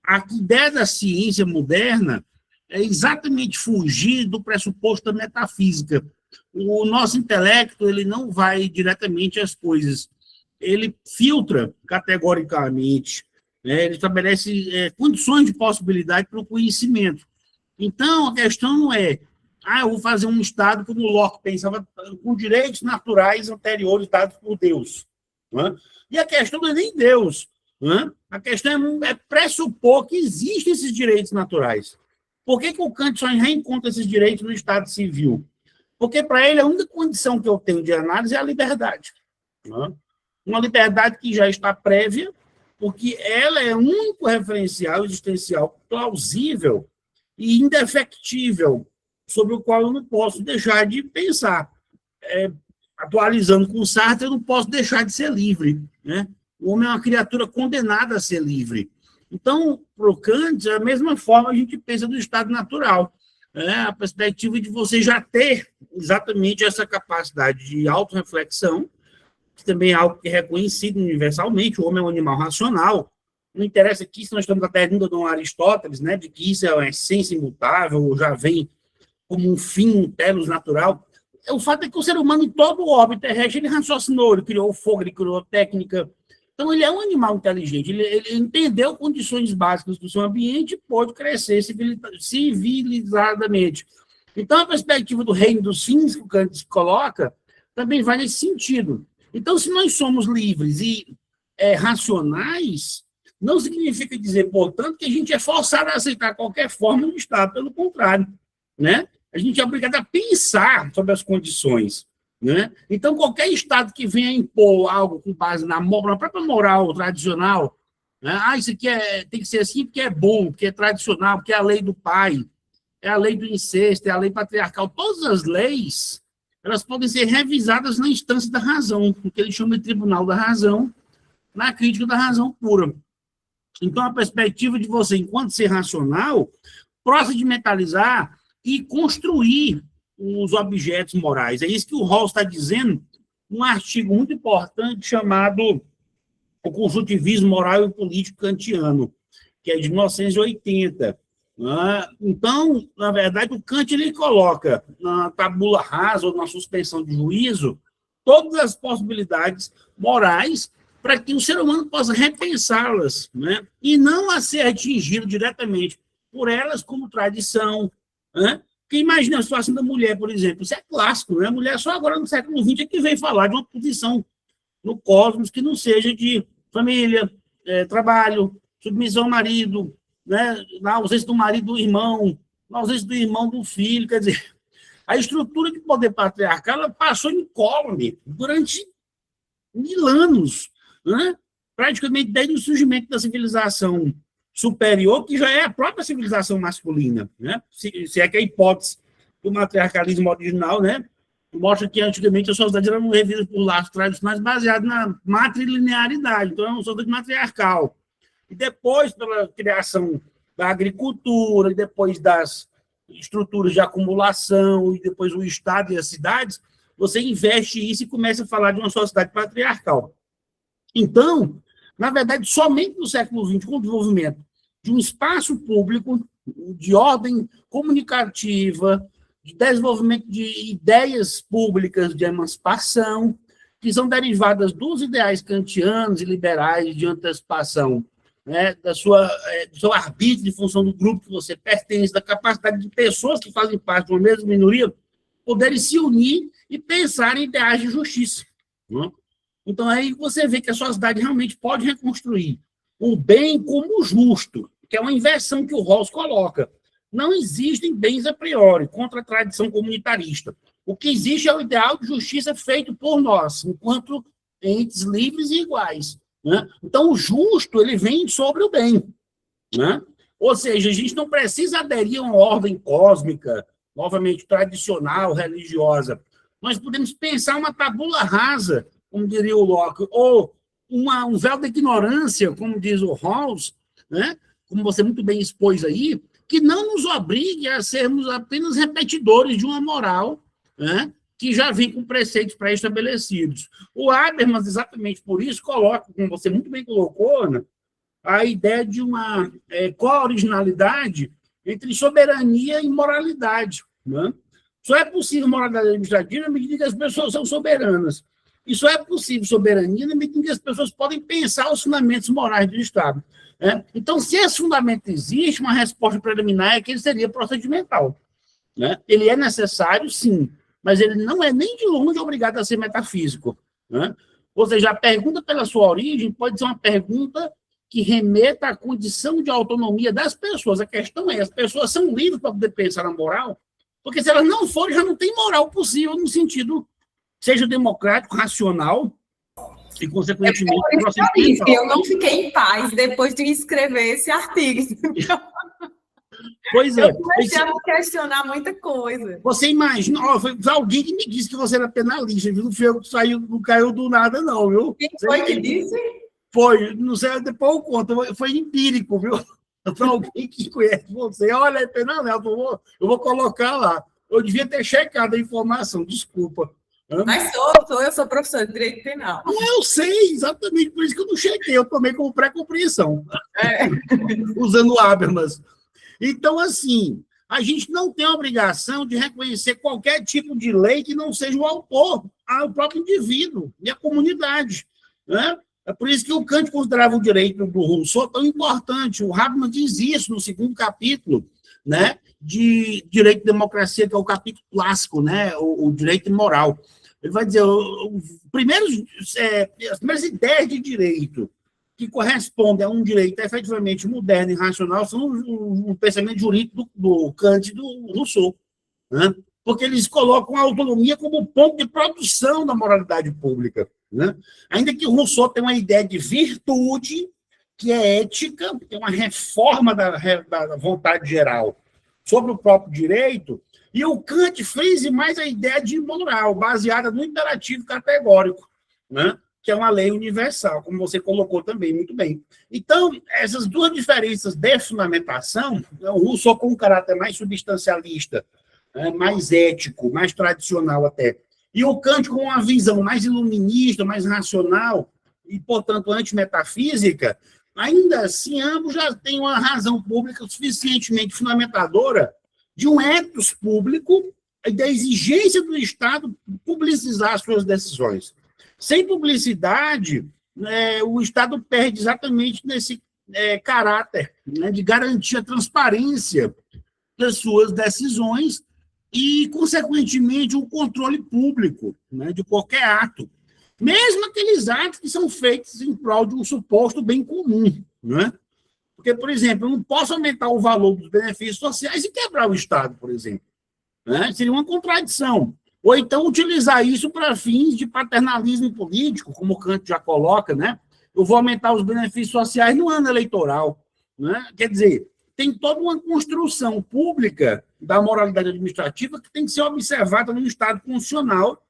Speaker 1: A ideia da ciência moderna é exatamente fugir do pressuposto da metafísica. O nosso intelecto, ele não vai diretamente às coisas, ele filtra categoricamente, né? Ele estabelece condições de possibilidade para o conhecimento. Então, a questão não é, eu vou fazer um Estado como Locke pensava, com direitos naturais anteriores dados por Deus. Né? E a questão não é nem Deus. Né? A questão é pressupor que existem esses direitos naturais. Por que o Kant só reencontra esses direitos no Estado civil? Porque, para ele, a única condição que eu tenho de análise é a liberdade. Né? Uma liberdade que já está prévia, porque ela é o único referencial existencial plausível e indefectível, sobre o qual eu não posso deixar de pensar. Atualizando com Sartre, eu não posso deixar de ser livre. Né? O homem é uma criatura condenada a ser livre. Então, para o Kant, da mesma forma a gente pensa do estado natural. A perspectiva de você já ter exatamente essa capacidade de autorreflexão, que também é algo que é reconhecido universalmente, o homem é um animal racional. Não interessa aqui se nós estamos na pergunta de Aristóteles, né, de que isso é uma essência imutável, já vem como um fim, um telos natural. O fato é que o ser humano, em todo o orbe terrestre, ele raciocinou, ele criou fogo, ele criou técnica. Então, ele é um animal inteligente, ele entendeu condições básicas do seu ambiente e pôde crescer civilizadamente. Então, a perspectiva do reino dos fins que o Kant coloca também vai nesse sentido. Então, se nós somos livres e racionais, não significa dizer, portanto, que a gente é forçado a aceitar qualquer forma do Estado, pelo contrário, né? A gente é obrigado a pensar sobre as condições, né? Então, qualquer Estado que venha impor algo com base na própria moral tradicional, né? Isso aqui tem que ser assim porque é bom, porque é tradicional, porque é a lei do pai, é a lei do incesto, é a lei patriarcal. Todas as leis, elas podem ser revisadas na instância da razão, o que ele chama de tribunal da razão, na crítica da razão pura. Então, a perspectiva de você, enquanto ser racional, procedimentalizar e construir os objetos morais. É isso que o Rawls está dizendo num artigo muito importante chamado O Conjuntivismo Moral e Político Kantiano, que é de 1980. Então, na verdade, o Kant ele coloca na tabula rasa ou na suspensão de juízo todas as possibilidades morais para que o ser humano possa repensá-las, né? E não a ser atingido diretamente por elas como tradição. Né? Porque imagina a situação da mulher, por exemplo, isso é clássico, né? A mulher só agora no século XX é que veio falar de uma posição no cosmos que não seja de família, trabalho, submissão ao marido, né? Na ausência do marido do irmão, na ausência do irmão do filho, quer dizer, a estrutura de poder patriarcal ela passou incólume durante 1000 anos, né? Praticamente desde o surgimento da civilização superior, que já é a própria civilização masculina, né? Se é que a hipótese do matriarcalismo original, né, mostra que antigamente a sociedade era revista por laços tradicionais baseados na matrilinearidade, então é uma sociedade matriarcal. E depois, pela criação da agricultura, e depois das estruturas de acumulação, e depois o Estado e as cidades, você investe isso e começa a falar de uma sociedade patriarcal. Então, na verdade, somente no século XX, com o desenvolvimento de um espaço público de ordem comunicativa, de desenvolvimento de ideias públicas de emancipação, que são derivadas dos ideais kantianos e liberais de antecipação, né, do seu arbítrio em função do grupo que você pertence, da capacidade de pessoas que fazem parte de uma mesma minoria poderem se unir e pensar em ideais de justiça. Né? Então, aí você vê que a sociedade realmente pode reconstruir o bem como justo, que é uma inversão que o Rawls coloca. Não existem bens a priori, contra a tradição comunitarista. O que existe é o ideal de justiça feito por nós, enquanto entes livres e iguais. Né? Então, o justo ele vem sobre o bem. Né? Ou seja, a gente não precisa aderir a uma ordem cósmica, novamente tradicional, religiosa. Nós podemos pensar uma tabula rasa, como diria o Locke, ou um véu da ignorância, como diz o Rawls, né? Como você muito bem expôs aí, que não nos obrigue a sermos apenas repetidores de uma moral, né? Que já vem com preceitos pré-estabelecidos. O Habermas, exatamente por isso, coloca, como você muito bem colocou, Ana, a ideia de uma co-originalidade entre soberania e moralidade. Né? Só é possível moralidade administrativa na medida que as pessoas são soberanas. E só é possível soberania na medida que as pessoas podem pensar os fundamentos morais do Estado. Né? Então, se esse fundamento existe, uma resposta preliminar é que ele seria procedimental. Né? Ele é necessário, sim, mas ele não é nem de longe obrigado a ser metafísico. Né? Ou seja, a pergunta pela sua origem pode ser uma pergunta que remeta à condição de autonomia das pessoas. A questão é, as pessoas são livres para poder pensar na moral, porque se elas não forem, já não tem moral possível no sentido, seja democrático, racional e, consequentemente,
Speaker 2: procedimental. Eu não fiquei em paz depois de escrever esse artigo.
Speaker 1: Pois é.
Speaker 2: Eu comecei a questionar muita coisa.
Speaker 1: Você imagina, foi alguém que me disse que você era penalista, viu? Não foi eu que saiu, não caiu do nada, não, viu?
Speaker 2: Quem foi que disse?
Speaker 1: Foi, não sei, depois eu conto, foi empírico, viu? Para alguém que conhece você, olha, penal, eu vou colocar lá. Eu devia ter checado a informação, desculpa.
Speaker 2: Mas eu sou professor de direito penal.
Speaker 1: Eu sei, exatamente, por isso que eu não chequei, eu tomei como pré-compreensão. Usando o Habermas. Então, assim, a gente não tem a obrigação de reconhecer qualquer tipo de lei que não seja o autor, o próprio indivíduo e a comunidade. Né? É por isso que o Kant considerava o direito do Rousseau tão importante. O Habermas diz isso no segundo capítulo, né, de Direito e Democracia, que é o capítulo clássico, né, o direito moral. Ele vai dizer, as primeiras ideias de direito que correspondem a um direito efetivamente moderno e racional são o pensamento jurídico do Kant e do Rousseau. Né? Porque eles colocam a autonomia como ponto de produção da moralidade pública. Né? Ainda que o Rousseau tenha uma ideia de virtude, que é ética, que é uma reforma da vontade geral sobre o próprio direito, e o Kant frise mais a ideia de moral, baseada no imperativo categórico, né? Que é uma lei universal, como você colocou também muito bem. Então, essas duas diferenças de fundamentação, o Rousseau com um caráter mais substancialista, mais ético, mais tradicional até, e o Kant com uma visão mais iluminista, mais racional, e, portanto, antimetafísica, ainda assim, ambos já têm uma razão pública suficientemente fundamentadora de um ethos público e da exigência do Estado publicizar suas decisões. Sem publicidade, o Estado perde exatamente nesse caráter, né, de garantir a transparência das suas decisões e, consequentemente, o controle público, né, de qualquer ato. Mesmo aqueles atos que são feitos em prol de um suposto bem comum. Né? Porque, por exemplo, eu não posso aumentar o valor dos benefícios sociais e quebrar o Estado, por exemplo. Né? Seria uma contradição. Ou então utilizar isso para fins de paternalismo político, como o Kant já coloca, né? Eu vou aumentar os benefícios sociais no ano eleitoral. Né? Quer dizer, tem toda uma construção pública da moralidade administrativa que tem que ser observada no Estado constitucional,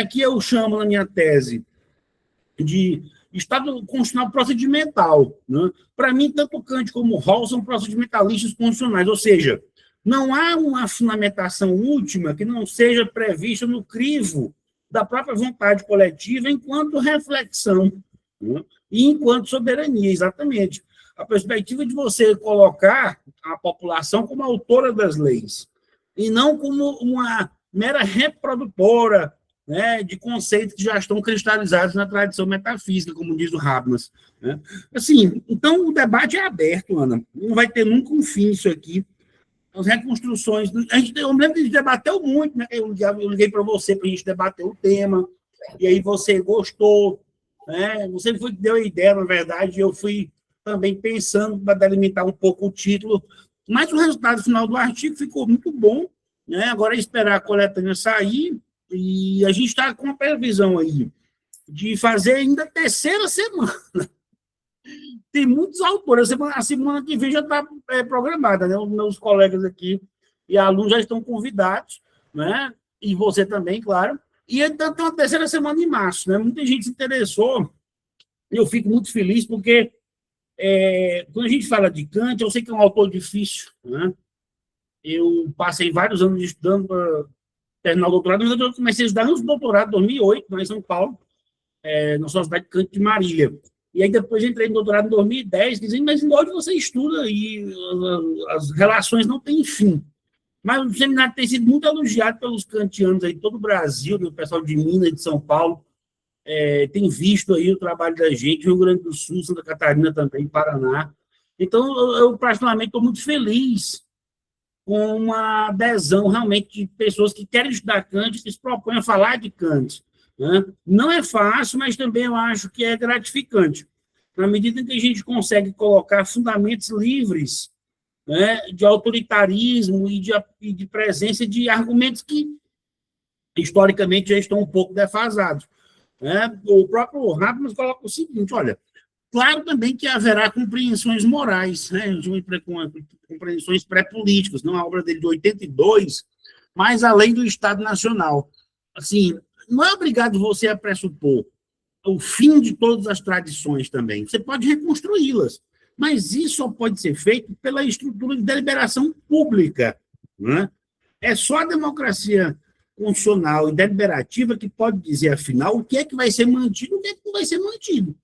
Speaker 1: que eu chamo, na minha tese, de Estado constitucional procedimental. Né? Para mim, tanto Kant como Rawls são procedimentalistas constitucionais, ou seja, não há uma fundamentação última que não seja prevista no crivo da própria vontade coletiva enquanto reflexão, né? E enquanto soberania, exatamente. A perspectiva de você colocar a população como autora das leis e não como uma mera reprodutora, né, de conceitos que já estão cristalizados na tradição metafísica, como diz o Habermas. Né? Assim, então, o debate é aberto, Ana. Não vai ter nunca um fim isso aqui. As reconstruções. Eu me lembro que a gente debateu muito, né? Eu liguei para você para a gente debater o tema, e aí você gostou, né? Você deu a ideia, na verdade, eu fui também pensando para delimitar um pouco o título, mas o resultado final do artigo ficou muito bom, né? Agora é esperar a coletânea sair, e a gente está com uma previsão aí de fazer ainda a terceira semana. Tem muitos autores. A semana que vem já está programada, né? Os meus colegas aqui e alunos já estão convidados, né? E você também, claro. E então tem uma terceira semana em março, né? Muita gente se interessou eu fico muito feliz porque quando a gente fala de Kant, eu sei que é um autor difícil, né? Eu passei vários anos estudando para terminar o doutorado, mas eu comecei a estudar antes do doutorado, em 2008, lá em São Paulo, na Sociedade de Kant de Marília. E aí depois entrei no doutorado em 2010, dizendo, mas onde você estuda e as relações não têm fim. Mas o seminário tem sido muito elogiado pelos kantianos aí, todo o Brasil, do pessoal de Minas, de São Paulo, tem visto aí o trabalho da gente, Rio Grande do Sul, Santa Catarina também, Paraná. Então, eu particularmente estou muito feliz com uma adesão realmente de pessoas que querem estudar Kant, que se propõem a falar de Kant, né? Não é fácil, mas também eu acho que é gratificante, na medida em que a gente consegue colocar fundamentos livres, né, de autoritarismo e de presença de argumentos que, historicamente, já estão um pouco defasados. Né? O próprio Habermas coloca o seguinte, olha, claro também que haverá compreensões morais, né? Compreensões pré-políticas, não a obra dele de 82, mas a lei do Estado Nacional. Assim, não é obrigado você a pressupor o fim de todas as tradições também. Você pode reconstruí-las, mas isso só pode ser feito pela estrutura de deliberação pública. Né? É só a democracia constitucional e deliberativa que pode dizer, afinal, o que é que vai ser mantido e o que é que não vai ser mantido.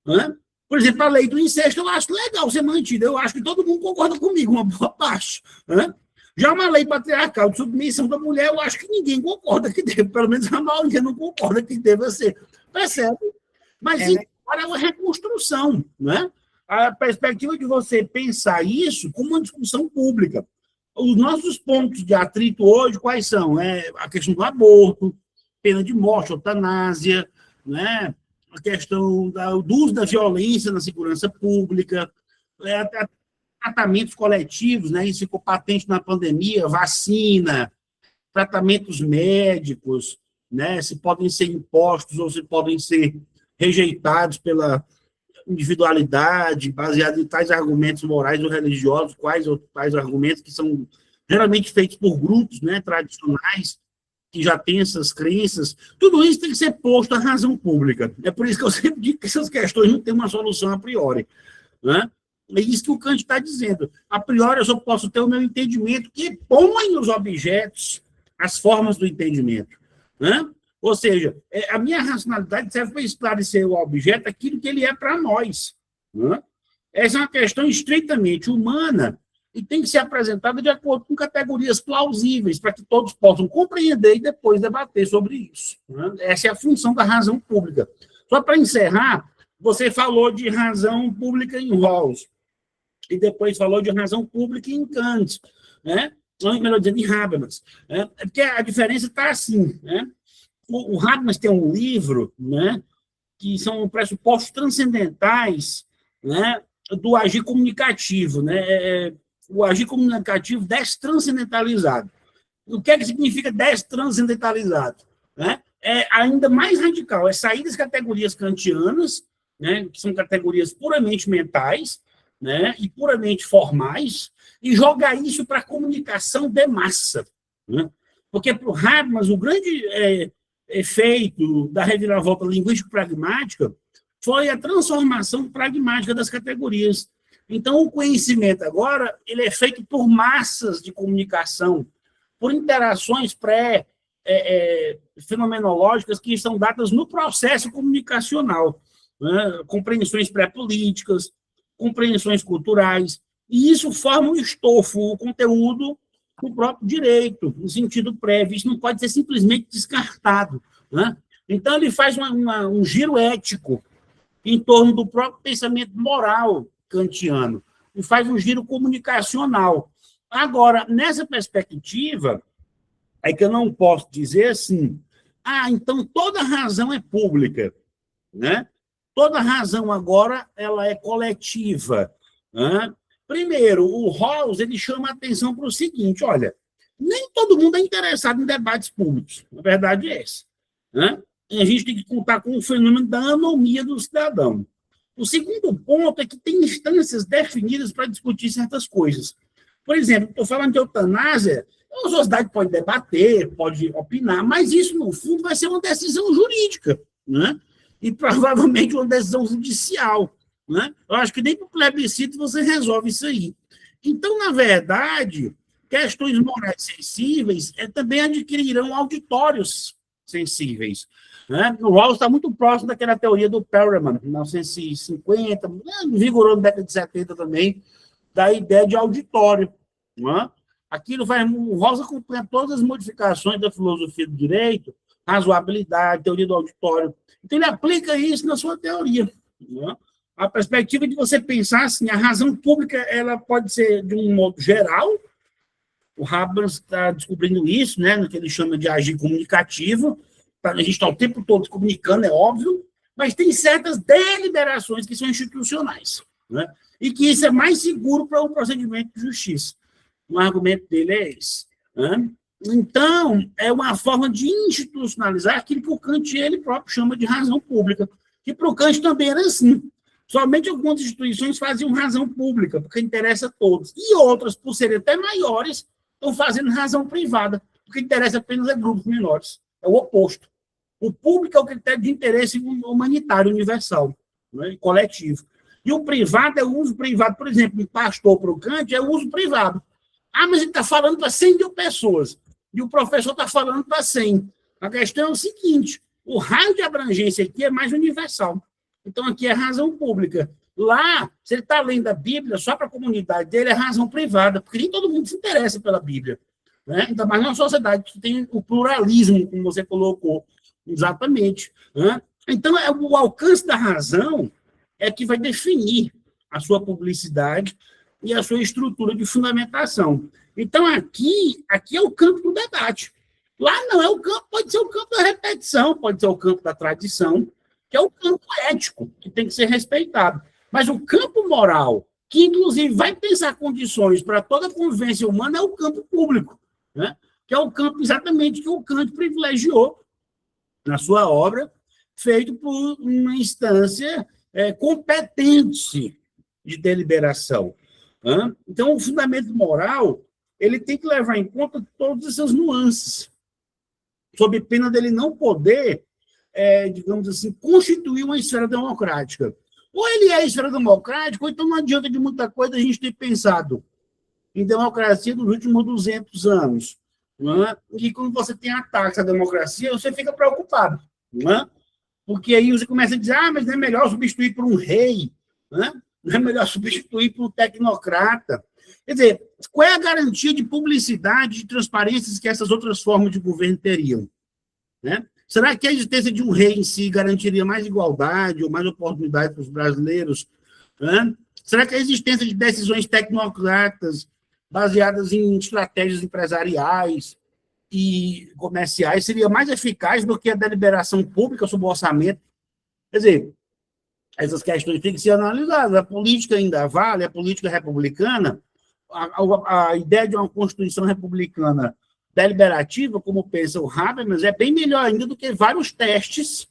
Speaker 1: Né? Por exemplo, a lei do incesto, eu acho legal ser mantida, eu acho que todo mundo concorda comigo, uma boa parte. Né? Já uma lei patriarcal de submissão da mulher, eu acho que ninguém concorda que deve, pelo menos a maioria não concorda que deva ser. Percebe? Mas agora é uma reconstrução, né? A perspectiva de você pensar isso como uma discussão pública. Os nossos pontos de atrito hoje, quais são? A questão do aborto, pena de morte, eutanásia, né? A questão do uso da violência na segurança pública, tratamentos coletivos, né? Isso ficou patente na pandemia, vacina, tratamentos médicos, né? Se podem ser impostos ou se podem ser rejeitados pela individualidade, baseado em tais argumentos morais ou religiosos, quais ou tais argumentos que são geralmente feitos por grupos, né, tradicionais, que já têm essas crenças. Tudo isso tem que ser posto à razão pública. É por isso que eu sempre digo que essas questões não têm uma solução a priori. Né? É isso que o Kant está dizendo. A priori, eu só posso ter o meu entendimento que põe os objetos, as formas do entendimento. Né? Ou seja, a minha racionalidade serve para esclarecer o objeto aquilo que ele é para nós. Né? Essa é uma questão estritamente humana e tem que ser apresentada de acordo com categorias plausíveis, para que todos possam compreender e depois debater sobre isso. Né? Essa é a função da razão pública. Só para encerrar, você falou de razão pública em Rawls, e depois falou de razão pública em Kant, né? Melhor dizendo, em Habermas. Né? Porque a diferença está assim, né? O Habermas tem um livro, né, que são pressupostos transcendentais, né, do agir comunicativo, né, o agir comunicativo destranscendentalizado. O que é que significa destranscendentalizado? Né? É ainda mais radical, é sair das categorias kantianas, né, que são categorias puramente mentais, né, e puramente formais, e jogar isso para a comunicação de massa. Né? Porque, para o Habermas, o grande efeito da reviravolta linguístico-pragmática foi a transformação pragmática das categorias. Então, o conhecimento agora ele é feito por massas de comunicação, por interações fenomenológicas que estão dadas no processo comunicacional, né? Compreensões pré-políticas, compreensões culturais, e isso forma o estofo, o conteúdo do próprio direito, no sentido prévio. Isso não pode ser simplesmente descartado. Né? Então, ele faz um giro ético em torno do próprio pensamento moral kantiano, e faz um giro comunicacional. Agora, nessa perspectiva, é que eu não posso dizer assim, então toda razão é pública, né? Toda razão agora ela é coletiva. Né? Primeiro, o Rawls ele chama a atenção para o seguinte, olha, nem todo mundo é interessado em debates públicos, a verdade é essa. Né? E a gente tem que contar com o fenômeno da anomia do cidadão. O segundo ponto é que tem instâncias definidas para discutir certas coisas. Por exemplo, estou falando de eutanásia, a sociedade pode debater, pode opinar, mas isso, no fundo, vai ser uma decisão jurídica. Né? e provavelmente uma decisão judicial. Né? Eu acho que nem para o plebiscito você resolve isso aí. Então, na verdade, questões morais sensíveis também adquirirão auditórios sensíveis. Né? O Rawls está muito próximo daquela teoria do Perelman, em 1950, vigorou na década de 70 também, da ideia de auditório. Né? Aquilo o Rawls acompanha todas as modificações da filosofia do direito, razoabilidade, teoria do auditório. Então, ele aplica isso na sua teoria. Né? A perspectiva de você pensar assim, a razão pública ela pode ser de um modo geral. O Habermas está descobrindo isso, né, no que ele chama de agir comunicativo. A gente está o tempo todo se comunicando, é óbvio, mas tem certas deliberações que são institucionais, né, e que isso é mais seguro para um procedimento de justiça. O argumento dele é esse. Né? Então, é uma forma de institucionalizar aquilo que o Kant ele próprio chama de razão pública, que para o Kant também era assim. Somente algumas instituições faziam razão pública, porque interessa a todos. E outras, por serem até maiores, estão fazendo razão privada, porque interessa apenas a grupos menores. É o oposto. O público é o critério de interesse humanitário universal, né, coletivo. E o privado é o uso privado. Por exemplo, um pastor para o Kant é o uso privado. Ah, mas ele está falando para 100 mil pessoas. E o professor está falando para 100. A questão é o seguinte, o raio de abrangência aqui é mais universal. Então, aqui é razão pública. Lá, se ele está lendo a Bíblia só para a comunidade dele, é razão privada, porque nem todo mundo se interessa pela Bíblia. Né? Ainda mais numa sociedade que tem o pluralismo, como você colocou. Exatamente. Né? Então, o alcance da razão é que vai definir a sua publicidade e a sua estrutura de fundamentação. Então, aqui é o campo do debate. Lá não é o campo, pode ser o campo da repetição, pode ser o campo da tradição, que é o campo ético, que tem que ser respeitado. Mas o campo moral, que inclusive vai pensar condições para toda a convivência humana, é o campo público, né? Que é o campo exatamente que o Kant privilegiou na sua obra, feito por uma instância competente de deliberação. Né? Então, o fundamento moral ele tem que levar em conta todas essas nuances, sob pena dele não poder digamos assim, constituir uma esfera democrática. Ou ele é esfera democrática, ou então não adianta de muita coisa a gente ter pensado em democracia dos últimos 200 anos. Não é? E quando você tem ataques à democracia, você fica preocupado. Não é? Porque aí você começa a dizer, mas não é melhor substituir por um rei, não é? Não é melhor substituir por um tecnocrata. Quer dizer, qual é a garantia de publicidade, de transparência que essas outras formas de governo teriam? Né? Será que a existência de um rei em si garantiria mais igualdade ou mais oportunidade para os brasileiros? Né? Será que a existência de decisões tecnocratas baseadas em estratégias empresariais e comerciais seria mais eficaz do que a deliberação pública sobre o orçamento? Quer dizer, essas questões têm que ser analisadas. A política ainda vale, a política republicana, a ideia de uma Constituição republicana deliberativa, como pensa o Habermas, é bem melhor ainda do que vários testes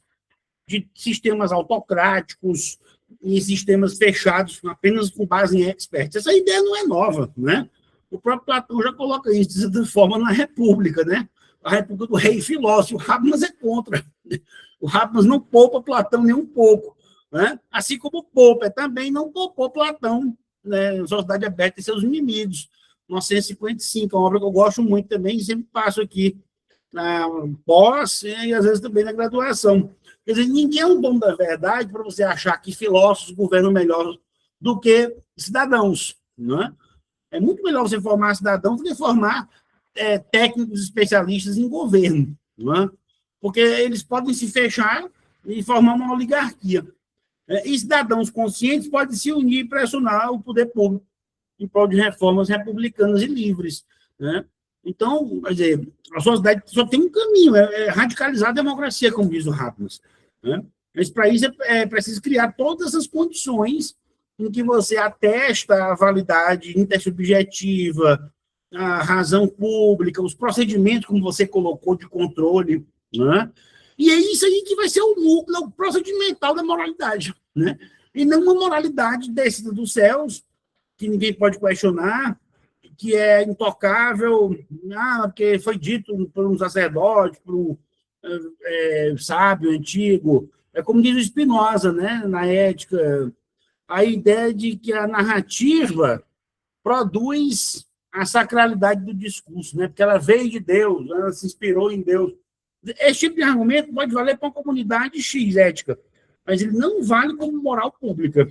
Speaker 1: de sistemas autocráticos e sistemas fechados apenas com base em experts. Essa ideia não é nova, né? O próprio Platão já coloca isso, de certa forma, na República, né? A República do Rei Filósofo. O Habermas é contra. O Habermas não poupa Platão nem um pouco, né? Assim como o Popper também não poupou Platão, né? Sociedade Aberta e seus inimigos. 1955, é uma obra que eu gosto muito também, e sempre passo aqui na pós e às vezes também na graduação. Quer dizer, ninguém é um dono da verdade para você achar que filósofos governam melhor do que cidadãos, não é? É muito melhor você formar cidadãos do que formar técnicos especialistas em governo, não é? Porque eles podem se fechar e formar uma oligarquia. E cidadãos conscientes podem se unir e pressionar o poder público em prol de reformas republicanas e livres. Né? Então, quer dizer, a sociedade só tem um caminho, é radicalizar a democracia, como diz o Habermas. Né? Mas, para isso, é preciso criar todas as condições em que você atesta a validade intersubjetiva, a razão pública, os procedimentos, como você colocou, de controle. Né? E é isso aí que vai ser o núcleo procedimental da moralidade. Né? E não uma moralidade descida dos céus, que ninguém pode questionar, que é intocável, porque foi dito por um sacerdote, por um sábio antigo, É como diz o Spinoza, né, na ética, a ideia de que a narrativa produz a sacralidade do discurso, né, porque ela veio de Deus, ela se inspirou em Deus. Esse tipo de argumento pode valer para uma comunidade X ética, mas ele não vale como moral pública.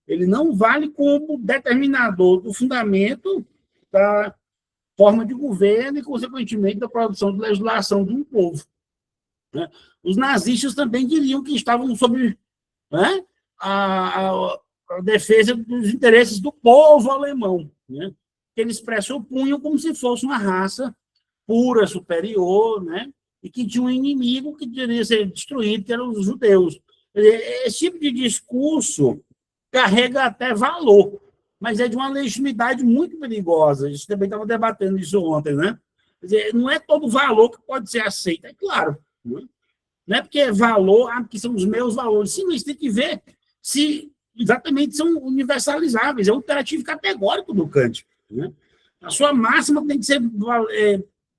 Speaker 1: Ele não vale como determinador do fundamento da forma de governo e, consequentemente, da produção de legislação de um povo. Né? Os nazistas também diriam que estavam sob, né, a defesa dos interesses do povo alemão, né? Que eles pressupunham como se fosse uma raça pura, superior, né? E que tinha um inimigo que deveria ser destruído, que eram os judeus. Esse tipo de discurso carrega até valor, mas é de uma legitimidade muito perigosa. A gente também estava debatendo isso ontem, né? Quer dizer, não é todo valor que pode ser aceito, é claro. Né? Não é porque é valor, porque são os meus valores. Sim, mas tem que ver se exatamente são universalizáveis. É um imperativo categórico do Kant. Né? A sua máxima tem que ser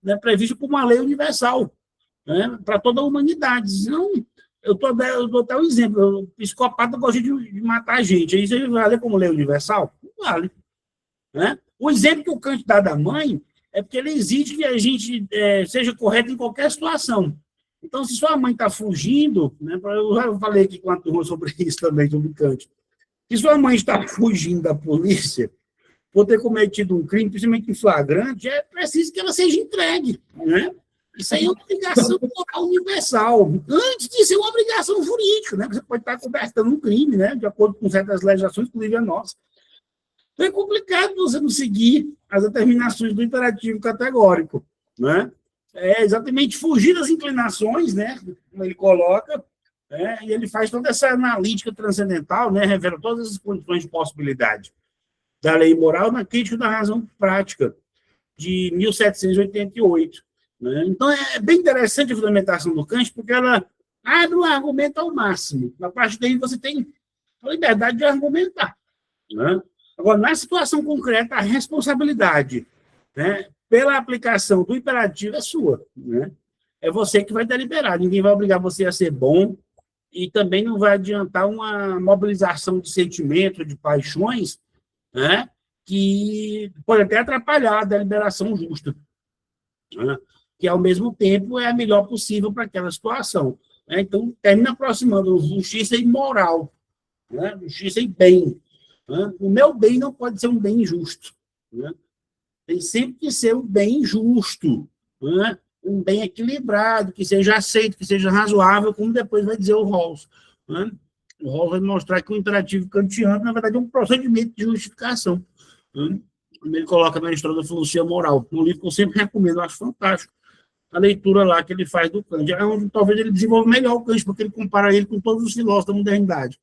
Speaker 1: né, prevista como uma lei universal, né, para toda a humanidade. Senão, eu dou até um exemplo. O psicopata gosta de matar gente. Isso aí vale como lei universal? Não vale. Né? O exemplo que o Kant dá da mãe é porque ele exige que a gente seja correto em qualquer situação. Então, se sua mãe está fugindo, né, eu já falei aqui com a turma sobre isso também, sobre Kant. Se sua mãe está fugindo da polícia por ter cometido um crime, principalmente em flagrante, é preciso que ela seja entregue. Né? Isso aí é uma obrigação moral universal, antes de ser uma obrigação jurídica, né? Você pode estar cobertando um crime, né? De acordo com certas legislações, inclusive a nossa. Então é complicado você não seguir as determinações do imperativo categórico, né? É exatamente fugir das inclinações, né? Como ele coloca, e ele faz toda essa analítica transcendental, né? Revela todas as condições de possibilidade da lei moral na crítica da razão prática, de 1788. Né? Então, é bem interessante a fundamentação do Kant, porque ela abre o argumento ao máximo. Na parte daí, você tem a liberdade de argumentar. Né? Agora, na situação concreta, a responsabilidade, né, pela aplicação do imperativo é sua. Né? É você que vai deliberar. Ninguém vai obrigar você a ser bom e também não vai adiantar uma mobilização de sentimentos, de paixões, né, que pode até atrapalhar a deliberação justa, né, que, ao mesmo tempo, é a melhor possível para aquela situação. Né? Então, termina aproximando justiça e moral, né, justiça e bem. Né? O meu bem não pode ser um bem injusto. Né? Tem sempre que ser um bem justo, né? Um bem equilibrado, que seja aceito, que seja razoável, como depois vai dizer o Rawls. Né? O Rawls vai mostrar que o imperativo kantiano, na verdade, é um procedimento de justificação. Né? Ele coloca na História da Filosofia Moral, um livro que eu sempre recomendo, eu acho fantástico, a leitura lá que ele faz do Kant. É onde talvez ele desenvolva melhor o Kant, porque ele compara ele com todos os filósofos da modernidade.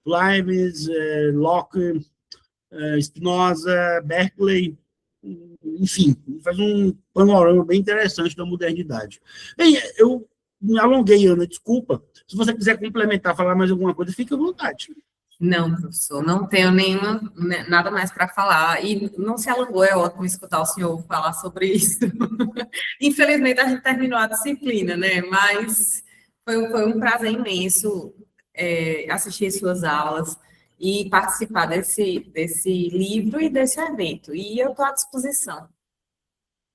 Speaker 1: Leibniz, Locke, Spinoza, Berkeley, enfim, faz um panorama bem interessante da modernidade. Bem, eu me alonguei, Ana, desculpa. Se você quiser complementar, falar mais alguma coisa, fique à vontade.
Speaker 2: Não, professor, não tenho nada mais para falar. E não se alongou, é ótimo escutar o senhor falar sobre isso. Infelizmente, a gente terminou a disciplina, né? Mas foi um prazer imenso assistir suas aulas e participar desse livro e desse evento. E eu estou à disposição.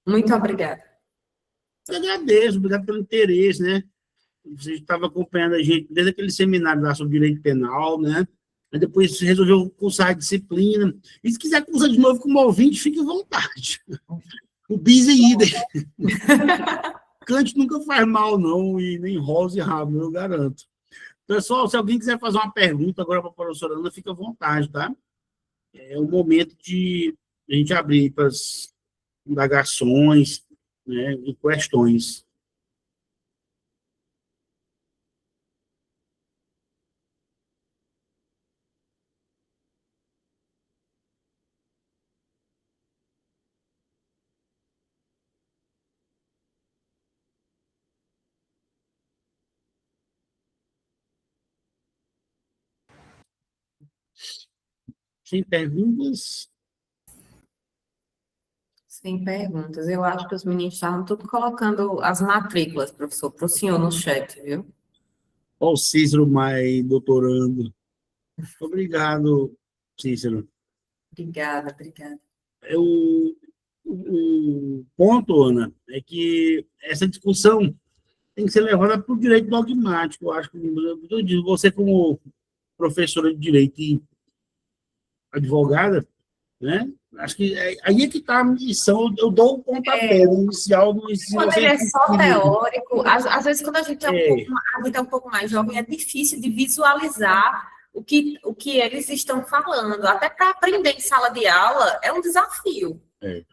Speaker 2: Muito obrigada.
Speaker 1: Eu agradeço, obrigado pelo interesse, né? Você estava acompanhando a gente desde aquele seminário lá sobre direito penal, né? Aí depois você resolveu cursar a disciplina. E se quiser cursar de novo como ouvinte, fique à vontade. O bis e idem. Kant nunca faz mal, não, e nem Rawls e Habermas, eu garanto. Pessoal, se alguém quiser fazer uma pergunta agora para a professora Ana, fica à vontade, tá? É o momento de a gente abrir para as indagações, né, e questões. Sem perguntas?
Speaker 2: Sem perguntas. Eu acho que os meninos estavam tudo colocando as matrículas, professor, para o senhor no chat, viu?
Speaker 1: Ó, o Cícero mais doutorando. Obrigado, Cícero.
Speaker 2: Obrigada, obrigada.
Speaker 1: O ponto, Ana, é que essa discussão tem que ser levada para o direito dogmático. Eu acho que você, como professora de direito e advogada, né? Acho que aí é que está a missão. Eu dou o pontapé inicial.
Speaker 2: Quando ele é só teórico, às vezes, quando a gente é um pouco mais jovem, é difícil de visualizar o que eles estão falando. Até para aprender em sala de aula é um desafio.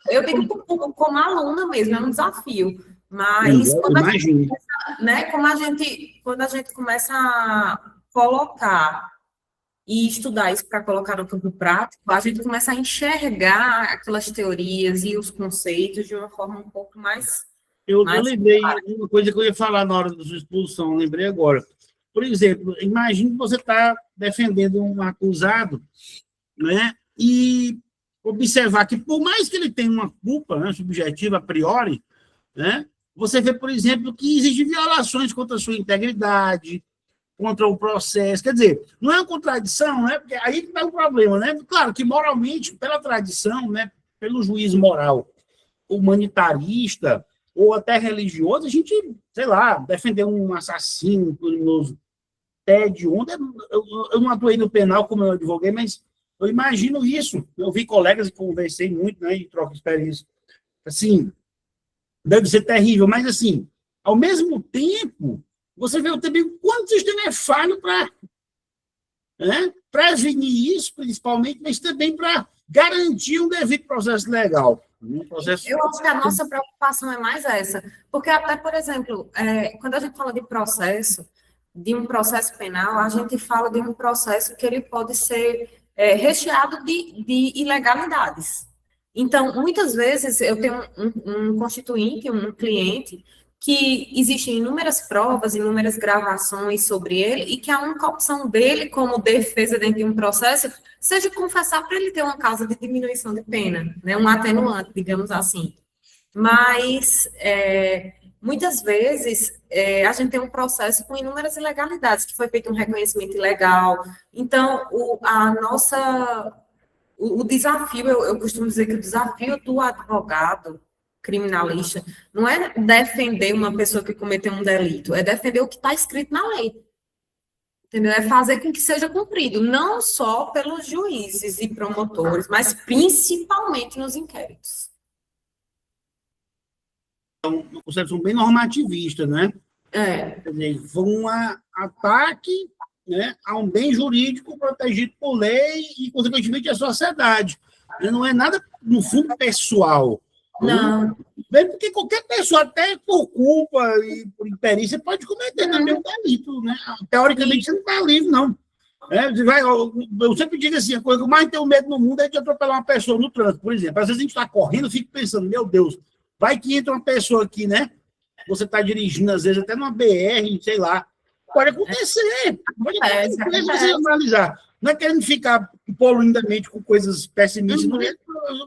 Speaker 2: Eu digo como aluna mesmo, é um desafio. Mas quando a gente começa a colocar e estudar isso para colocar no campo prático, a gente começa a enxergar aquelas teorias e os conceitos de uma forma um pouco mais...
Speaker 1: Eu lembrei uma coisa que eu ia falar na hora da sua exposição, lembrei agora. Por exemplo, imagine que você está defendendo um acusado, né, e observar que, por mais que ele tenha uma culpa, né, subjetiva a priori, né, você vê, por exemplo, que existem violações contra a sua integridade, contra o processo. Quer dizer, não é uma contradição, né? Porque aí que está o problema, né? Claro que moralmente, pela tradição, né, pelo juízo moral humanitarista ou até religioso, a gente, sei lá, defender um assassino, um criminoso, hediondo. Eu não atuei no penal como eu advoguei, mas eu imagino isso. Eu vi colegas e conversei muito, né, e troco experiência. Assim, deve ser terrível, mas assim, ao mesmo tempo, você vê também o quanto o sistema é falho para prevenir isso, principalmente, mas também para garantir um devido processo legal.
Speaker 2: Eu acho que a nossa preocupação é mais essa, porque até, por exemplo, quando a gente fala de um processo penal, a gente fala de um processo que ele pode ser recheado de ilegalidades. Então, muitas vezes, eu tenho um constituinte, um cliente, que existem inúmeras provas, inúmeras gravações sobre ele, e que a única opção dele, como defesa dentro de um processo, seja confessar para ele ter uma causa de diminuição de pena, né, um atenuante, digamos assim. Mas, muitas vezes, a gente tem um processo com inúmeras ilegalidades, que foi feito um reconhecimento ilegal. Então, o desafio, eu costumo dizer que o desafio do advogado criminalista não é defender uma pessoa que cometeu um delito, é defender o que está escrito na lei. Entendeu? É fazer com que seja cumprido, não só pelos juízes e promotores, mas principalmente nos inquéritos.
Speaker 1: É uma concepção bem normativista, né? Quer dizer, foi um ataque, né, a um bem jurídico protegido por lei e, consequentemente, a sociedade. Não é nada, no fundo, pessoal.
Speaker 2: Não.
Speaker 1: Bem, porque qualquer pessoa, até por culpa e por imperícia, pode cometer também um delito, né? Teoricamente, você não está livre, não. Eu sempre digo assim, a coisa que eu mais tenho medo no mundo é de atropelar uma pessoa no trânsito, por exemplo. Às vezes a gente está correndo, eu fico pensando, meu Deus, vai que entra uma pessoa aqui, né? Você está dirigindo, às vezes, até numa BR, sei lá. Pode acontecer. Pode acontecer, você analisar. Não é querendo ficar poluindo a mente com coisas pessimistas. Não é,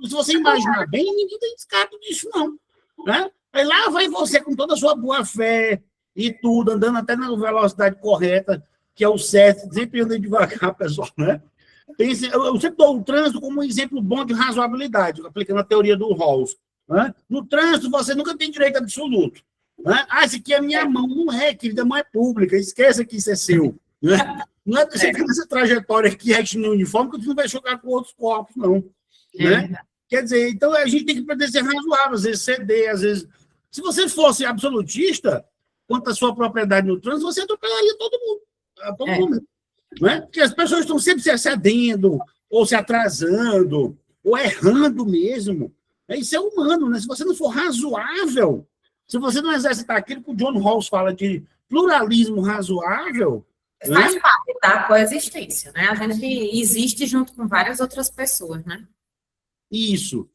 Speaker 1: se você imaginar bem, ninguém tem escape disso, não. Né? Aí lá vai você com toda a sua boa-fé e tudo, andando até na velocidade correta, que é o certo, sempre andando devagar, pessoal, né? Eu sempre dou o trânsito como um exemplo bom de razoabilidade, aplicando a teoria do Rawls. Né? No trânsito, você nunca tem direito absoluto. Né? Isso aqui é minha mão. Não é, querida, a mão é pública. Esqueça que isso é seu. Né? Não é porque você tem essa trajetória aqui rete no uniforme que você não vai chocar com outros corpos, não. Né? Quer dizer, então a gente tem que poder ser razoável, às vezes ceder, às vezes... Se você fosse absolutista quanto à sua propriedade no trânsito, você atropelaria todo mundo. A todo momento. Né? Porque as pessoas estão sempre se excedendo, ou se atrasando, ou errando mesmo. Isso é humano, né? Se você não for razoável, se você não exercitar aquilo que o John Rawls fala de pluralismo razoável...
Speaker 2: Faz parte da coexistência, né? A gente existe junto com várias outras pessoas, né?
Speaker 1: Isso.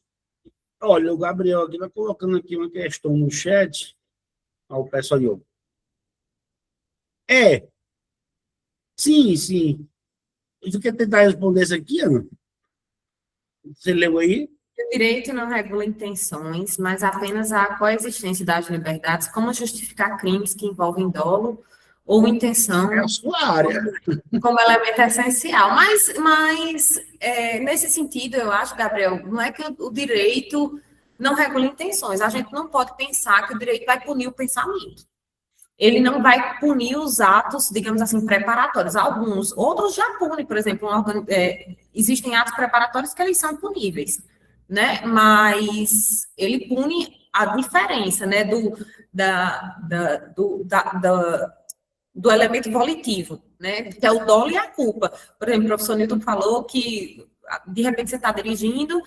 Speaker 1: Olha, o Gabriel aqui está colocando aqui uma questão no chat. Olha o pessoal ali. Sim, sim. Você quer tentar responder isso aqui, Ana? Você leu aí?
Speaker 2: O direito não regula intenções, mas apenas a coexistência das liberdades, como justificar crimes que envolvem dolo ou intenção
Speaker 1: É a sua área.
Speaker 2: como elemento essencial. Mas nesse sentido, eu acho, Gabriel, não é que o direito não regula intenções. A gente não pode pensar que o direito vai punir o pensamento. Ele não vai punir os atos, digamos assim, preparatórios. Alguns, outros já punem, por exemplo, existem atos preparatórios que eles são puníveis, né? Mas ele pune a diferença, né, do elemento volitivo, né? Que é o dolo e a culpa. Por exemplo, o professor Newton falou que de repente você está dirigindo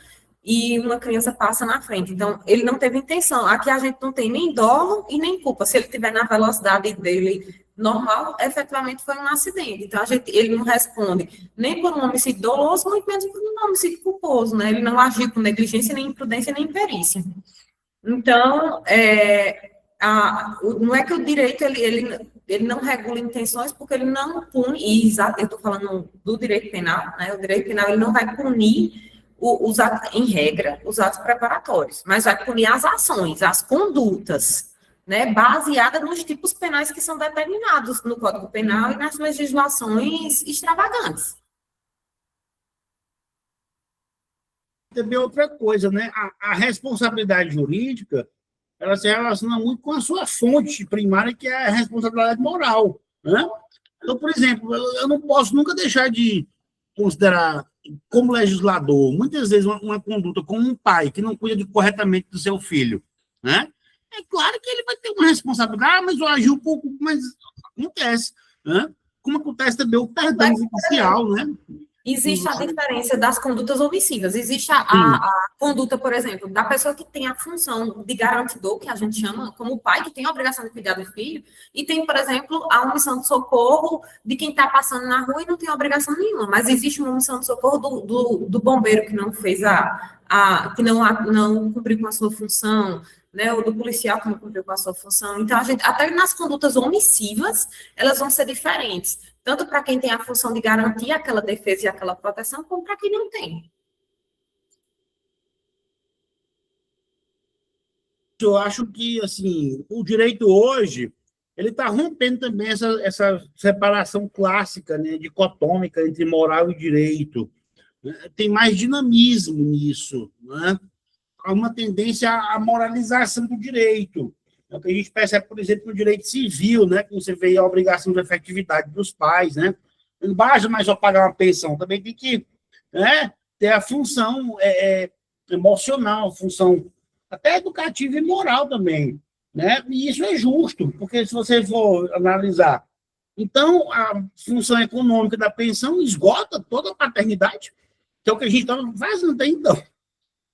Speaker 2: e uma criança passa na frente. Então, ele não teve intenção. Aqui a gente não tem nem dolo e nem culpa. Se ele estiver na velocidade dele normal, efetivamente foi um acidente. Então, ele não responde nem por um homicídio doloso, muito menos por um homicídio culposo, né? Ele não agiu com negligência, nem imprudência, nem imperícia. Então, não é que o direito, ele não regula intenções, porque ele não pune, e eu estou falando do direito penal, né? O direito penal, ele não vai punir os atos, em regra, os atos preparatórios, mas vai punir as ações, as condutas, né, baseadas nos tipos penais que são determinados no Código Penal e nas legislações extravagantes.
Speaker 1: Também outra coisa, né? A responsabilidade jurídica, ela se relaciona muito com a sua fonte primária, que é a responsabilidade moral, né? Então, por exemplo, eu não posso nunca deixar de considerar, como legislador, muitas vezes uma conduta como um pai que não cuida corretamente do seu filho, né? É claro que ele vai ter uma responsabilidade, mas eu agi um pouco, mas acontece, né? Como acontece também o perdão judicial, né?
Speaker 2: Existe a diferença das condutas omissivas. Existe a conduta, por exemplo, da pessoa que tem a função de garantidor, que a gente chama como pai, que tem a obrigação de cuidar do filho, e tem, por exemplo, a omissão de socorro de quem está passando na rua e não tem obrigação nenhuma. Mas existe uma omissão de socorro do bombeiro que não fez que não cumpriu com a sua função, né, ou do policial que não cumpriu com a sua função. Então, até nas condutas omissivas, elas vão ser diferentes, tanto para quem tem a função de garantir aquela defesa e aquela proteção, como para quem não tem.
Speaker 1: Eu acho que, assim, o direito hoje, ele está rompendo também essa separação clássica, né, dicotômica entre moral e direito. Tem mais dinamismo nisso, né? Há uma tendência à moralização do direito. É o que a gente percebe, por exemplo, no direito civil, né, que você vê a obrigação de efetividade dos pais, né? Não basta mais só pagar uma pensão, também tem que, né, ter a função emocional, a função até educativa e moral também, né? E isso é justo, porque se você for analisar, então a função econômica da pensão esgota toda a paternidade, que é o que a gente está fazendo até então,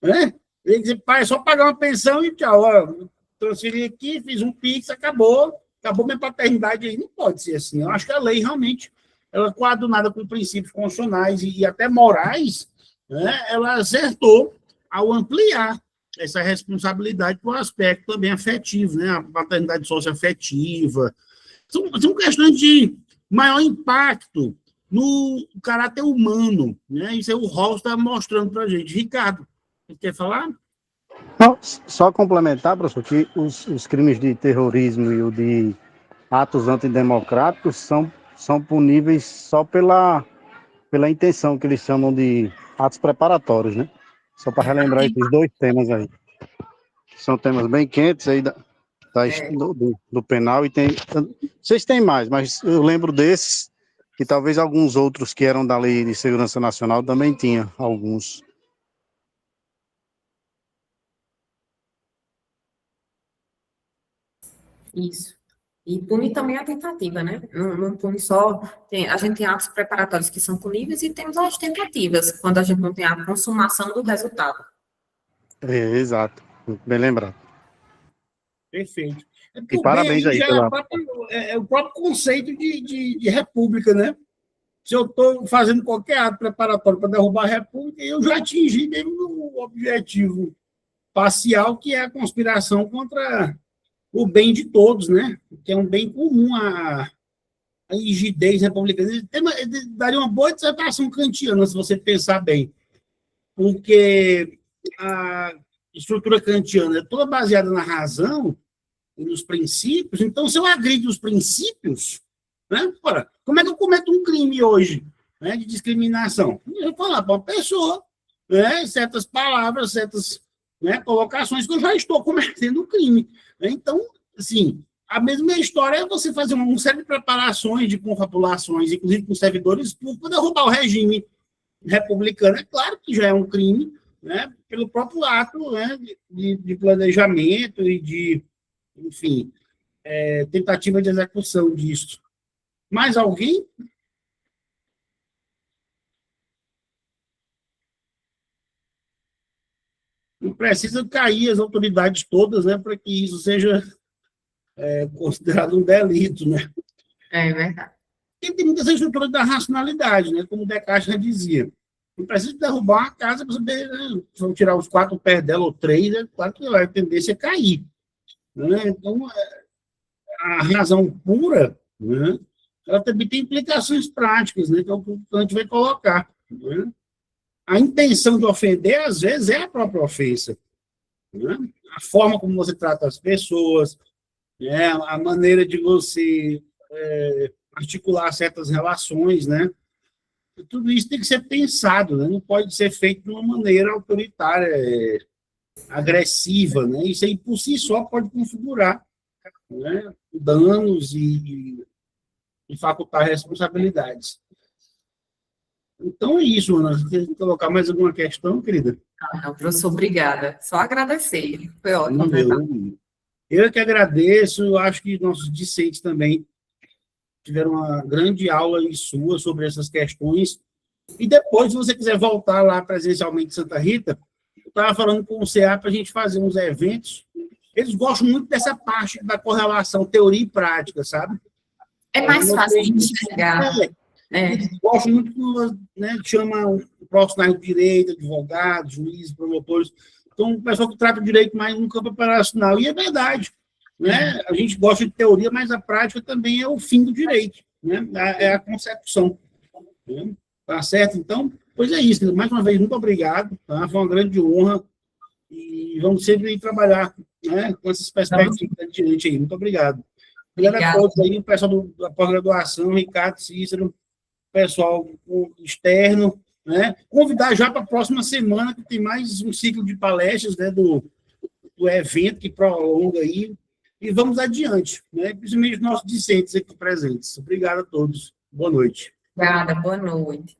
Speaker 1: né? Ele diz, pai, é só pagar uma pensão e tchau, ó, transferi aqui, fiz um Pix, acabou minha paternidade aí. Não pode ser assim. Eu acho que a lei realmente, ela coadunada com princípios constitucionais e até morais, né, ela acertou ao ampliar essa responsabilidade para o aspecto também afetivo, né, a paternidade socioafetiva. São questões de maior impacto no caráter humano, né? Isso aí o Rawls está mostrando para a gente. Ricardo, você quer falar?
Speaker 3: Não, só complementar, professor, que os crimes de terrorismo e o de atos antidemocráticos são puníveis só pela intenção, que eles chamam de atos preparatórios, né? Só para relembrar esses dois temas aí. São temas bem quentes aí do penal, e tem... Vocês têm mais, mas eu lembro desses, e talvez alguns outros que eram da Lei de Segurança Nacional também tinha alguns.
Speaker 2: Isso. E pune também a tentativa, né? Não pune só... a gente tem atos preparatórios que são puníveis e temos as tentativas, quando a gente não tem a consumação do resultado.
Speaker 3: Exato. Bem lembrado.
Speaker 1: Perfeito.
Speaker 3: E parabéns aí pela...
Speaker 1: o próprio conceito de república, né? Se eu estou fazendo qualquer ato preparatório para derrubar a república, eu já atingi mesmo o objetivo parcial, que é a conspiração contra o bem de todos, né? Que é um bem comum à rigidez republicana. Daria uma boa dissertação kantiana, se você pensar bem, porque a estrutura kantiana é toda baseada na razão e nos princípios. Então, se eu agrido os princípios, Né? Ora, como é que eu cometo um crime hoje, né, de discriminação? Eu vou falar para uma pessoa, né, certas palavras, certas, né, colocações que eu já estou cometendo um crime. Né? Então, assim, a mesma história é você fazer uma série de preparações, de confabulações, inclusive com servidores públicos, para derrubar o regime republicano. É claro que já é um crime, né, pelo próprio ato, né, de planejamento e de, enfim, tentativa de execução disso. Mais alguém? Não precisa cair as autoridades todas, né, para que isso seja considerado um delito, né?
Speaker 2: É verdade.
Speaker 1: E tem muita essa estrutura da racionalidade, né, como o Descartes já dizia. Não precisa derrubar uma casa para saber, né, se vão tirar os 4 pés dela ou 3, é claro que vai tendência a cair. Né? Então, a razão pura, né, ela também tem implicações práticas, né, que é o que a gente vai colocar. Né? A intenção de ofender, às vezes, é a própria ofensa. Né? A forma como você trata as pessoas, né? A maneira de você articular certas relações, né? Tudo isso tem que ser pensado, né? Não pode ser feito de uma maneira autoritária, agressiva, né? Isso aí, por si só, pode configurar, né, danos e facultar responsabilidades. Então é isso, Ana. Quer colocar mais alguma questão, querida?
Speaker 2: Não, professor, obrigada. Só agradecer. Foi ótimo.
Speaker 1: Eu que agradeço. Eu acho que nossos discentes também tiveram uma grande aula sua sobre essas questões. E depois, se você quiser voltar lá presencialmente em Santa Rita, eu estava falando com o CA para a gente fazer uns eventos. Eles gostam muito dessa parte da correlação teoria e prática, sabe?
Speaker 2: É mais fácil de enxergar.
Speaker 1: Eles gostam muito, né, chama profissionais de direito, advogados, juízes, promotores. Então, o pessoal que trata o direito mais no campo operacional. E é verdade. Né? A gente gosta de teoria, mas a prática também é o fim do direito. Né? É a concepção. Né? Tá certo? Então, pois é isso. Mais uma vez, muito obrigado. Tá? Foi uma grande honra. E vamos sempre trabalhar, né, com essas perspectivas adiante aí. Muito obrigado. Obrigado a todos aí, o pessoal da pós-graduação, Ricardo, Cícero, pessoal externo, né? Convidar já para a próxima semana, que tem mais um ciclo de palestras, né, do evento que prolonga aí, e vamos adiante, né? Principalmente os nossos discentes aqui presentes. Obrigado a todos. Boa noite.
Speaker 2: Obrigada, boa noite.